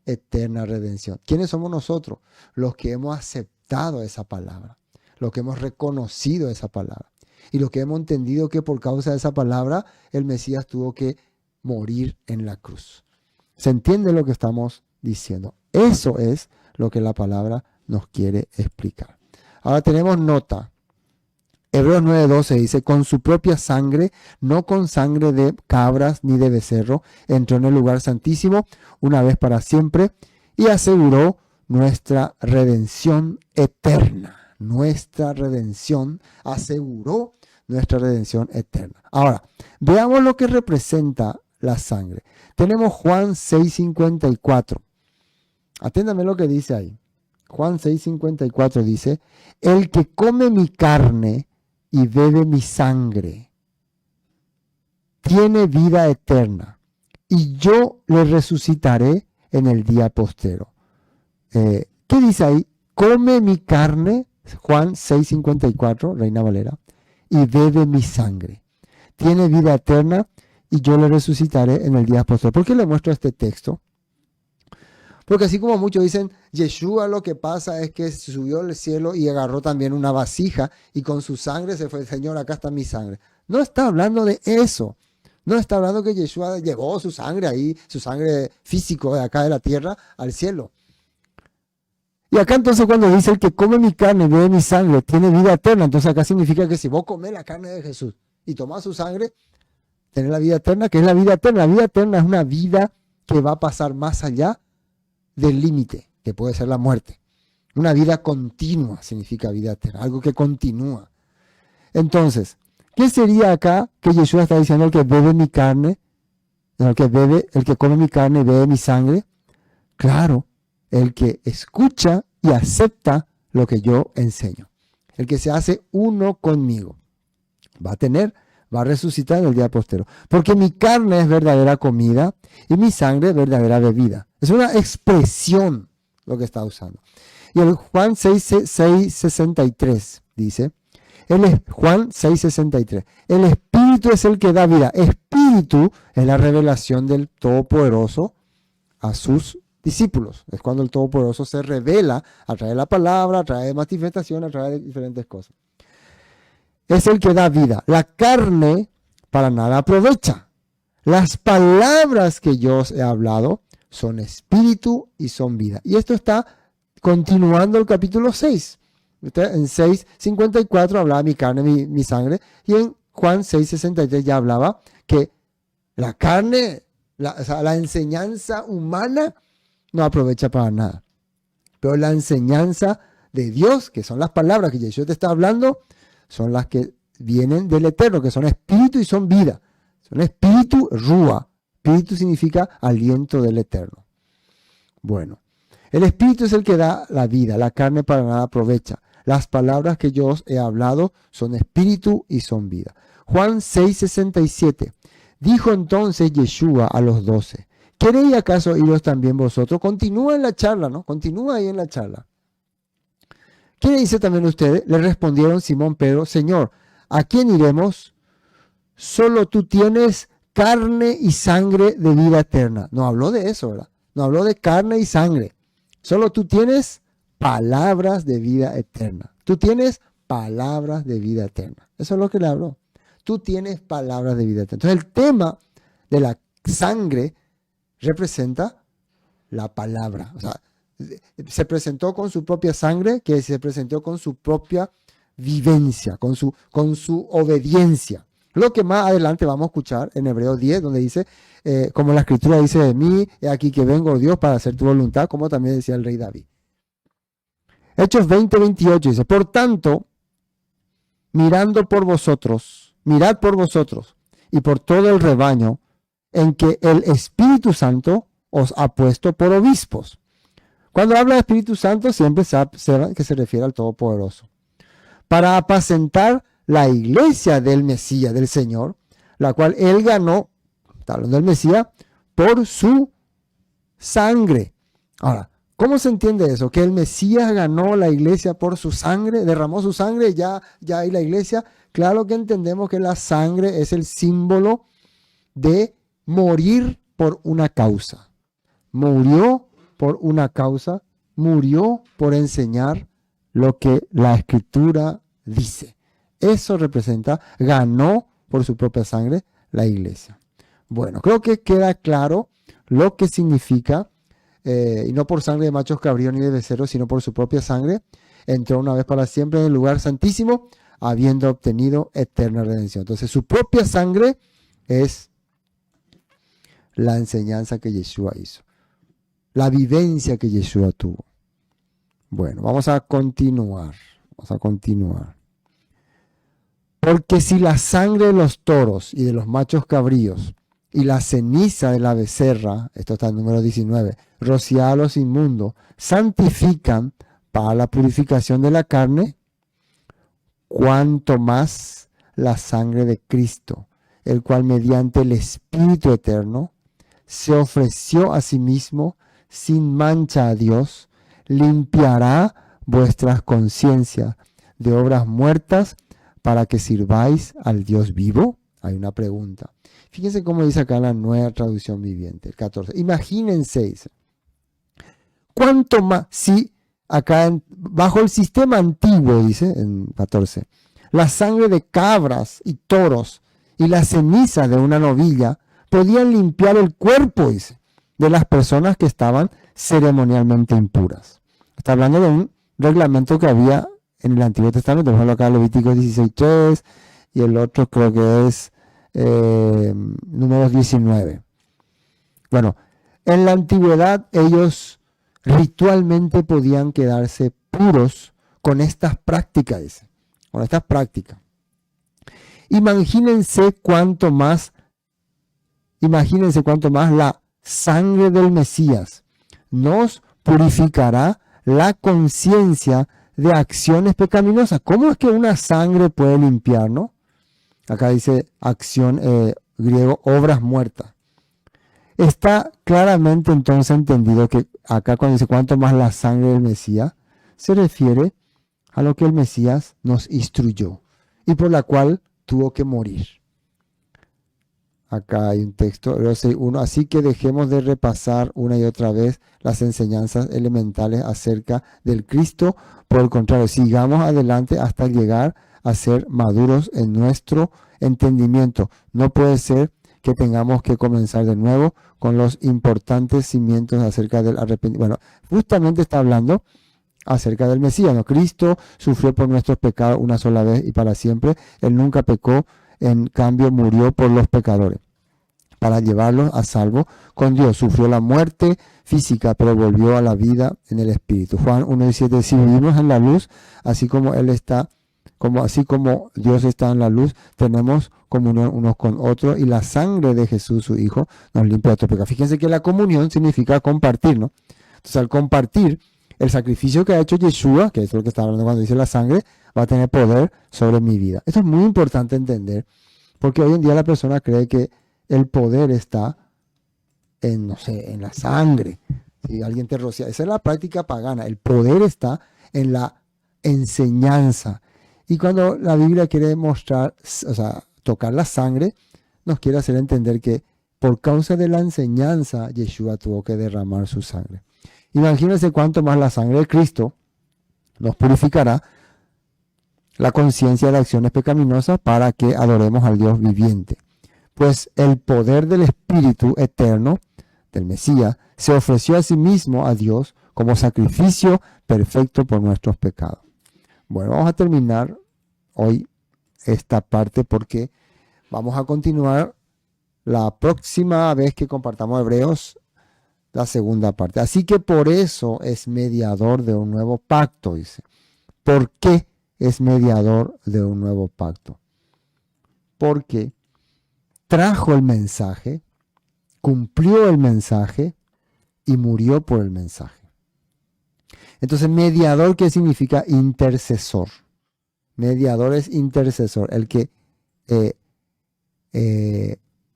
eterna redención. ¿Quiénes somos nosotros? Los que hemos aceptado esa palabra, los que hemos reconocido esa palabra y los que hemos entendido que por causa de esa palabra el Mesías tuvo que morir en la cruz. ¿Se entiende lo que estamos diciendo? Eso es lo que la palabra nos quiere explicar. Ahora tenemos nota. Hebreos 9:12 dice, con su propia sangre, no con sangre de cabras ni de becerro, entró en el lugar santísimo una vez para siempre y aseguró nuestra redención eterna. Nuestra redención, aseguró nuestra redención eterna. Ahora, veamos lo que representa la sangre. Tenemos Juan 6:54. Aténdame lo que dice ahí. Juan 6:54 dice, el que come mi carne y bebe mi sangre tiene vida eterna, y yo le resucitaré en el día postero. ¿Qué dice ahí? Come mi carne, Juan 6:54, Reina Valera, y bebe mi sangre. Tiene vida eterna, y yo le resucitaré en el día postero. ¿Por qué le muestro este texto? Porque así como muchos dicen, Yeshua lo que pasa es que subió al cielo y agarró también una vasija y con su sangre se fue, Señor, acá está mi sangre. No está hablando de eso. No está hablando que Yeshua llevó su sangre ahí, su sangre físico de acá de la tierra al cielo. Y acá entonces cuando dice el que come mi carne y bebe mi sangre tiene vida eterna, entonces acá significa que si vos comés la carne de Jesús y tomás su sangre, tenés la vida eterna. ¿Qué es la vida eterna? La vida eterna es una vida que va a pasar más allá del límite, que puede ser la muerte. Una vida continua significa vida eterna, algo que continúa. Entonces, ¿qué sería acá que Yeshua está diciendo el que bebe mi carne, el que come mi carne y bebe mi sangre? Claro, el que escucha y acepta lo que yo enseño. El que se hace uno conmigo. Va a resucitar en el día postero. Porque mi carne es verdadera comida y mi sangre es verdadera bebida. Es una expresión lo que está usando. Y el Juan 6:63 dice, Juan 6:63, el Espíritu es el que da vida. Espíritu es la revelación del Todopoderoso a sus discípulos. Es cuando el Todopoderoso se revela a través de la palabra, a través de manifestación, a través de diferentes cosas. Es el que da vida. La carne para nada aprovecha. Las palabras que yo os he hablado son espíritu y son vida. Y esto está continuando el capítulo 6. En 6:54 hablaba mi carne, mi sangre. Y en Juan 6:63 ya hablaba que la carne, la enseñanza humana no aprovecha para nada. Pero la enseñanza de Dios, que son las palabras que Jesús te está hablando, son las que vienen del Eterno, que son espíritu y son vida. Son espíritu, rúa. Espíritu significa aliento del Eterno. Bueno, el espíritu es el que da la vida, la carne para nada aprovecha. Las palabras que yo os he hablado son espíritu y son vida. Juan 6:67. Dijo entonces Yeshua a los 12, ¿queréis acaso iros también vosotros? Continúa en la charla, ¿no? Continúa ahí en la charla. ¿Qué le dice también ustedes? Le respondieron Simón Pedro, Señor, ¿a quién iremos? Solo tú tienes carne y sangre de vida eterna. No habló de eso, ¿verdad? No habló de carne y sangre. Solo tú tienes palabras de vida eterna. Tú tienes palabras de vida eterna. Eso es lo que le habló. Tú tienes palabras de vida eterna. Entonces el tema de la sangre representa la palabra. O sea, se presentó con su propia sangre, que se presentó con su propia vivencia, con su obediencia. Lo que más adelante vamos a escuchar en Hebreos 10, donde dice, como la escritura dice de mí, he aquí que vengo, Dios, para hacer tu voluntad, como también decía el rey David. Hechos 20:28 dice, por tanto, mirad por vosotros y por todo el rebaño en que el Espíritu Santo os ha puesto por obispos. Cuando habla de Espíritu Santo, siempre sabe que se refiere al Todopoderoso. Para apacentar la iglesia del Mesías, del Señor, la cual él ganó, está hablando del Mesías, por su sangre. Ahora, ¿cómo se entiende eso? Que el Mesías ganó la iglesia por su sangre, derramó su sangre, ya hay la iglesia. Claro que entendemos que la sangre es el símbolo de morir por una causa. Murió por una causa, murió por enseñar lo que la Escritura dice. Eso representa, ganó por su propia sangre la iglesia. Bueno, creo que queda claro lo que significa, y no por sangre de machos cabríos ni de becerros, sino por su propia sangre, entró una vez para siempre en el lugar santísimo, habiendo obtenido eterna redención. Entonces, su propia sangre es la enseñanza que Yeshua hizo, la vivencia que Yeshua tuvo. Bueno, vamos a continuar. Porque si la sangre de los toros y de los machos cabríos y la ceniza de la becerra, esto está en número 19, rociada a los inmundos, santifican para la purificación de la carne, cuanto más la sangre de Cristo, el cual mediante el Espíritu Eterno se ofreció a sí mismo sin mancha a Dios, limpiará vuestras conciencias de obras muertas para que sirváis al Dios vivo. Hay una pregunta. Fíjense cómo dice acá la Nueva Traducción Viviente, el 14. Imagínense, dice, cuánto más, si acá bajo el sistema antiguo, dice en 14, la sangre de cabras y toros y la ceniza de una novilla podían limpiar el cuerpo, dice, de las personas que estaban ceremonialmente impuras. Está hablando de un reglamento que había en el Antiguo Testamento. Por ejemplo, acá Levíticos 16:3 y el otro creo que es Números 19. Bueno, en la antigüedad ellos ritualmente podían quedarse puros con estas prácticas, dice, con estas prácticas. Imagínense cuánto más la sangre del Mesías nos purificará la conciencia de acciones pecaminosas. ¿Cómo es que una sangre puede limpiar, no? Acá dice acción, griego, obras muertas. Está claramente entonces entendido que acá cuando dice cuanto más la sangre del Mesías, se refiere a lo que el Mesías nos instruyó y por la cual tuvo que morir. Acá hay un texto, Hebreos 6:1, así que dejemos de repasar una y otra vez las enseñanzas elementales acerca del Cristo. Por el contrario, sigamos adelante hasta llegar a ser maduros en nuestro entendimiento. No puede ser que tengamos que comenzar de nuevo con los importantes cimientos acerca del arrepentimiento. Bueno, justamente está hablando acerca del Mesías, ¿no? Cristo sufrió por nuestros pecados una sola vez y para siempre. Él nunca pecó, en cambio murió por los pecadores para llevarlos a salvo con Dios. Sufrió la muerte física, pero volvió a la vida en el Espíritu. Juan 1:17, si vivimos en la luz, así como Dios está en la luz, tenemos comunión unos con otros y la sangre de Jesús, su Hijo, nos limpia de todo pecado. Fíjense que la comunión significa compartir, ¿no? Entonces, al compartir el sacrificio que ha hecho Yeshua, que es lo que está hablando cuando dice la sangre, va a tener poder sobre mi vida. Esto es muy importante entender, porque hoy en día la persona cree que el poder está en, no sé, en la sangre. Si alguien te rocía, esa es la práctica pagana. El poder está en la enseñanza. Y cuando la Biblia quiere mostrar, o sea, tocar la sangre, nos quiere hacer entender que por causa de la enseñanza, Yeshua tuvo que derramar su sangre. Imagínense cuánto más la sangre de Cristo nos purificará la conciencia de acciones pecaminosas para que adoremos al Dios viviente. Pues el poder del Espíritu Eterno, del Mesías, se ofreció a sí mismo a Dios como sacrificio perfecto por nuestros pecados. Bueno, vamos a terminar hoy esta parte porque vamos a continuar la próxima vez que compartamos Hebreos, la segunda parte. Así que por eso es mediador de un nuevo pacto, dice. ¿Por qué es mediador de un nuevo pacto? Porque trajo el mensaje, cumplió el mensaje y murió por el mensaje. Entonces, mediador, ¿qué significa? Intercesor. Mediador es intercesor, el que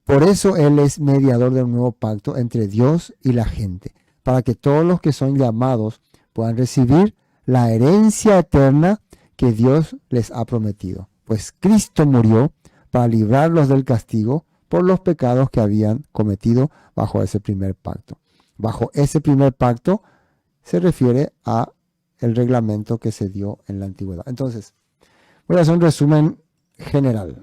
por eso Él es mediador de un nuevo pacto entre Dios y la gente, para que todos los que son llamados puedan recibir la herencia eterna que Dios les ha prometido. Pues Cristo murió para librarlos del castigo por los pecados que habían cometido bajo ese primer pacto. Bajo ese primer pacto se refiere a el reglamento que se dio en la antigüedad. Entonces, voy a hacer un resumen general.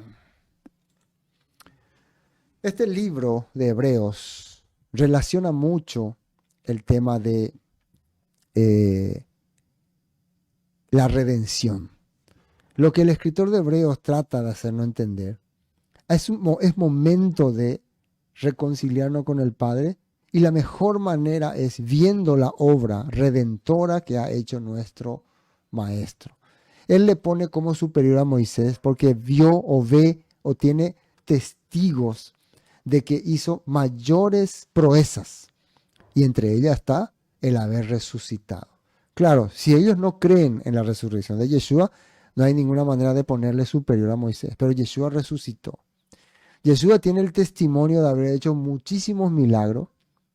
Este libro de Hebreos relaciona mucho el tema de la redención. Lo que el escritor de Hebreos trata de hacernos entender es momento de reconciliarnos con el Padre, y la mejor manera es viendo la obra redentora que ha hecho nuestro Maestro. Él le pone como superior a Moisés porque vio o ve o tiene testigos de que hizo mayores proezas, y entre ellas está el haber resucitado. Claro, si ellos no creen en la resurrección de Yeshua, no hay ninguna manera de ponerle superior a Moisés, pero Yeshua resucitó. Yeshua tiene el testimonio de haber hecho muchísimos milagros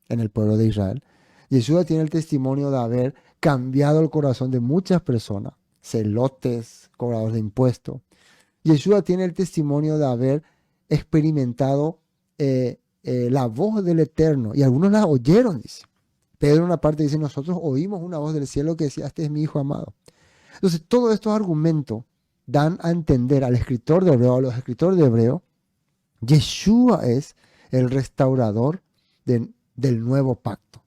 en el pueblo de Israel. Yeshua tiene el testimonio de haber cambiado el corazón de muchas personas, celotes, cobradores de impuestos. Yeshua tiene el testimonio de haber experimentado la voz del Eterno, y algunos la oyeron, dice. Pedro en una parte dice, nosotros oímos una voz del cielo que decía, este es mi hijo amado. Entonces, todos estos argumentos dan a entender al escritor de Hebreo, a los escritores de Hebreo, Yeshua es el restaurador del nuevo pacto.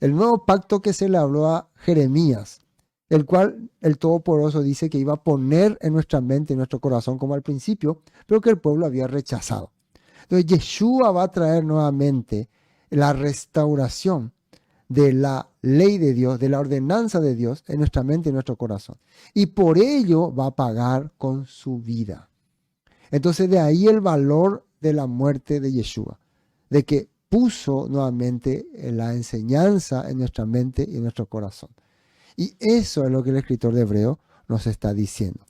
El nuevo pacto que se le habló a Jeremías, el cual el Todopoderoso dice que iba a poner en nuestra mente, en nuestro corazón como al principio, pero que el pueblo había rechazado. Entonces Yeshua va a traer nuevamente la restauración de la ley de Dios, de la ordenanza de Dios en nuestra mente y en nuestro corazón. Y por ello va a pagar con su vida. Entonces de ahí el valor de la muerte de Yeshua, de que puso nuevamente la enseñanza en nuestra mente y en nuestro corazón. Y eso es lo que el escritor de Hebreo nos está diciendo.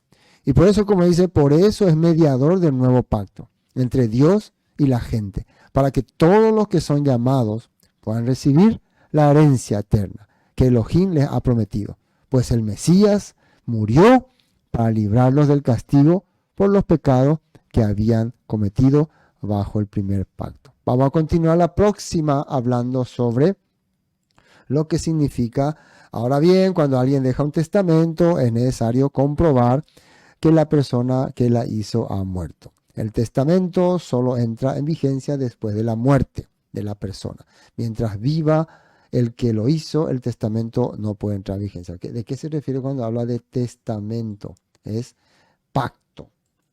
Y por eso, como dice, por eso es mediador del nuevo pacto entre Dios y la gente, para que todos los que son llamados puedan recibir la herencia eterna que Elohim les ha prometido, pues el Mesías murió para librarlos del castigo por los pecados que habían cometido bajo el primer pacto. Vamos a continuar la próxima hablando sobre lo que significa. Ahora bien, cuando alguien deja un testamento, es necesario comprobar que la persona que la hizo ha muerto. El testamento solo entra en vigencia después de la muerte de la persona. Mientras viva el que lo hizo, el testamento no puede entrar en vigencia. ¿De qué se refiere cuando habla de testamento? Es pacto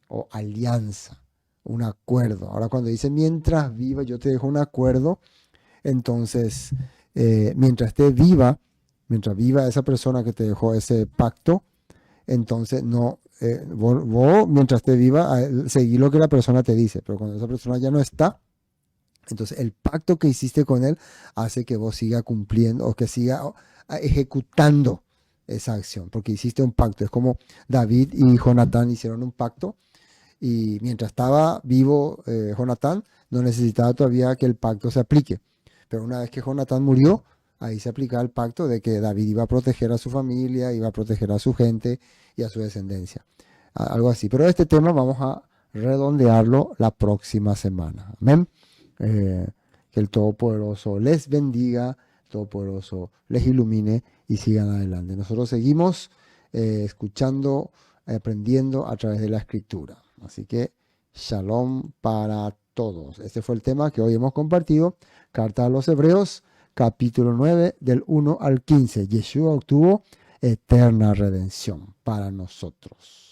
o alianza, un acuerdo. Ahora, cuando dice mientras viva, yo te dejo un acuerdo, entonces, mientras viva esa persona que te dejó ese pacto, entonces no, vos mientras esté viva, seguí lo que la persona te dice, pero cuando esa persona ya no está, entonces el pacto que hiciste con él hace que vos siga cumpliendo o que siga ejecutando esa acción, porque hiciste un pacto. Es como David y Jonatán hicieron un pacto, y mientras estaba vivo Jonatán, no necesitaba todavía que el pacto se aplique. Pero una vez que Jonatán murió, ahí se aplicaba el pacto de que David iba a proteger a su familia, iba a proteger a su gente y a su descendencia. Algo así. Pero este tema vamos a redondearlo la próxima semana. Amén. Que el Todopoderoso les bendiga, el Todopoderoso les ilumine y sigan adelante. Nosotros seguimos escuchando, aprendiendo a través de la Escritura. Así que shalom para todos. Este fue el tema que hoy hemos compartido. Carta a los Hebreos, capítulo 9, del 1 al 15. Yeshua obtuvo eterna redención para nosotros.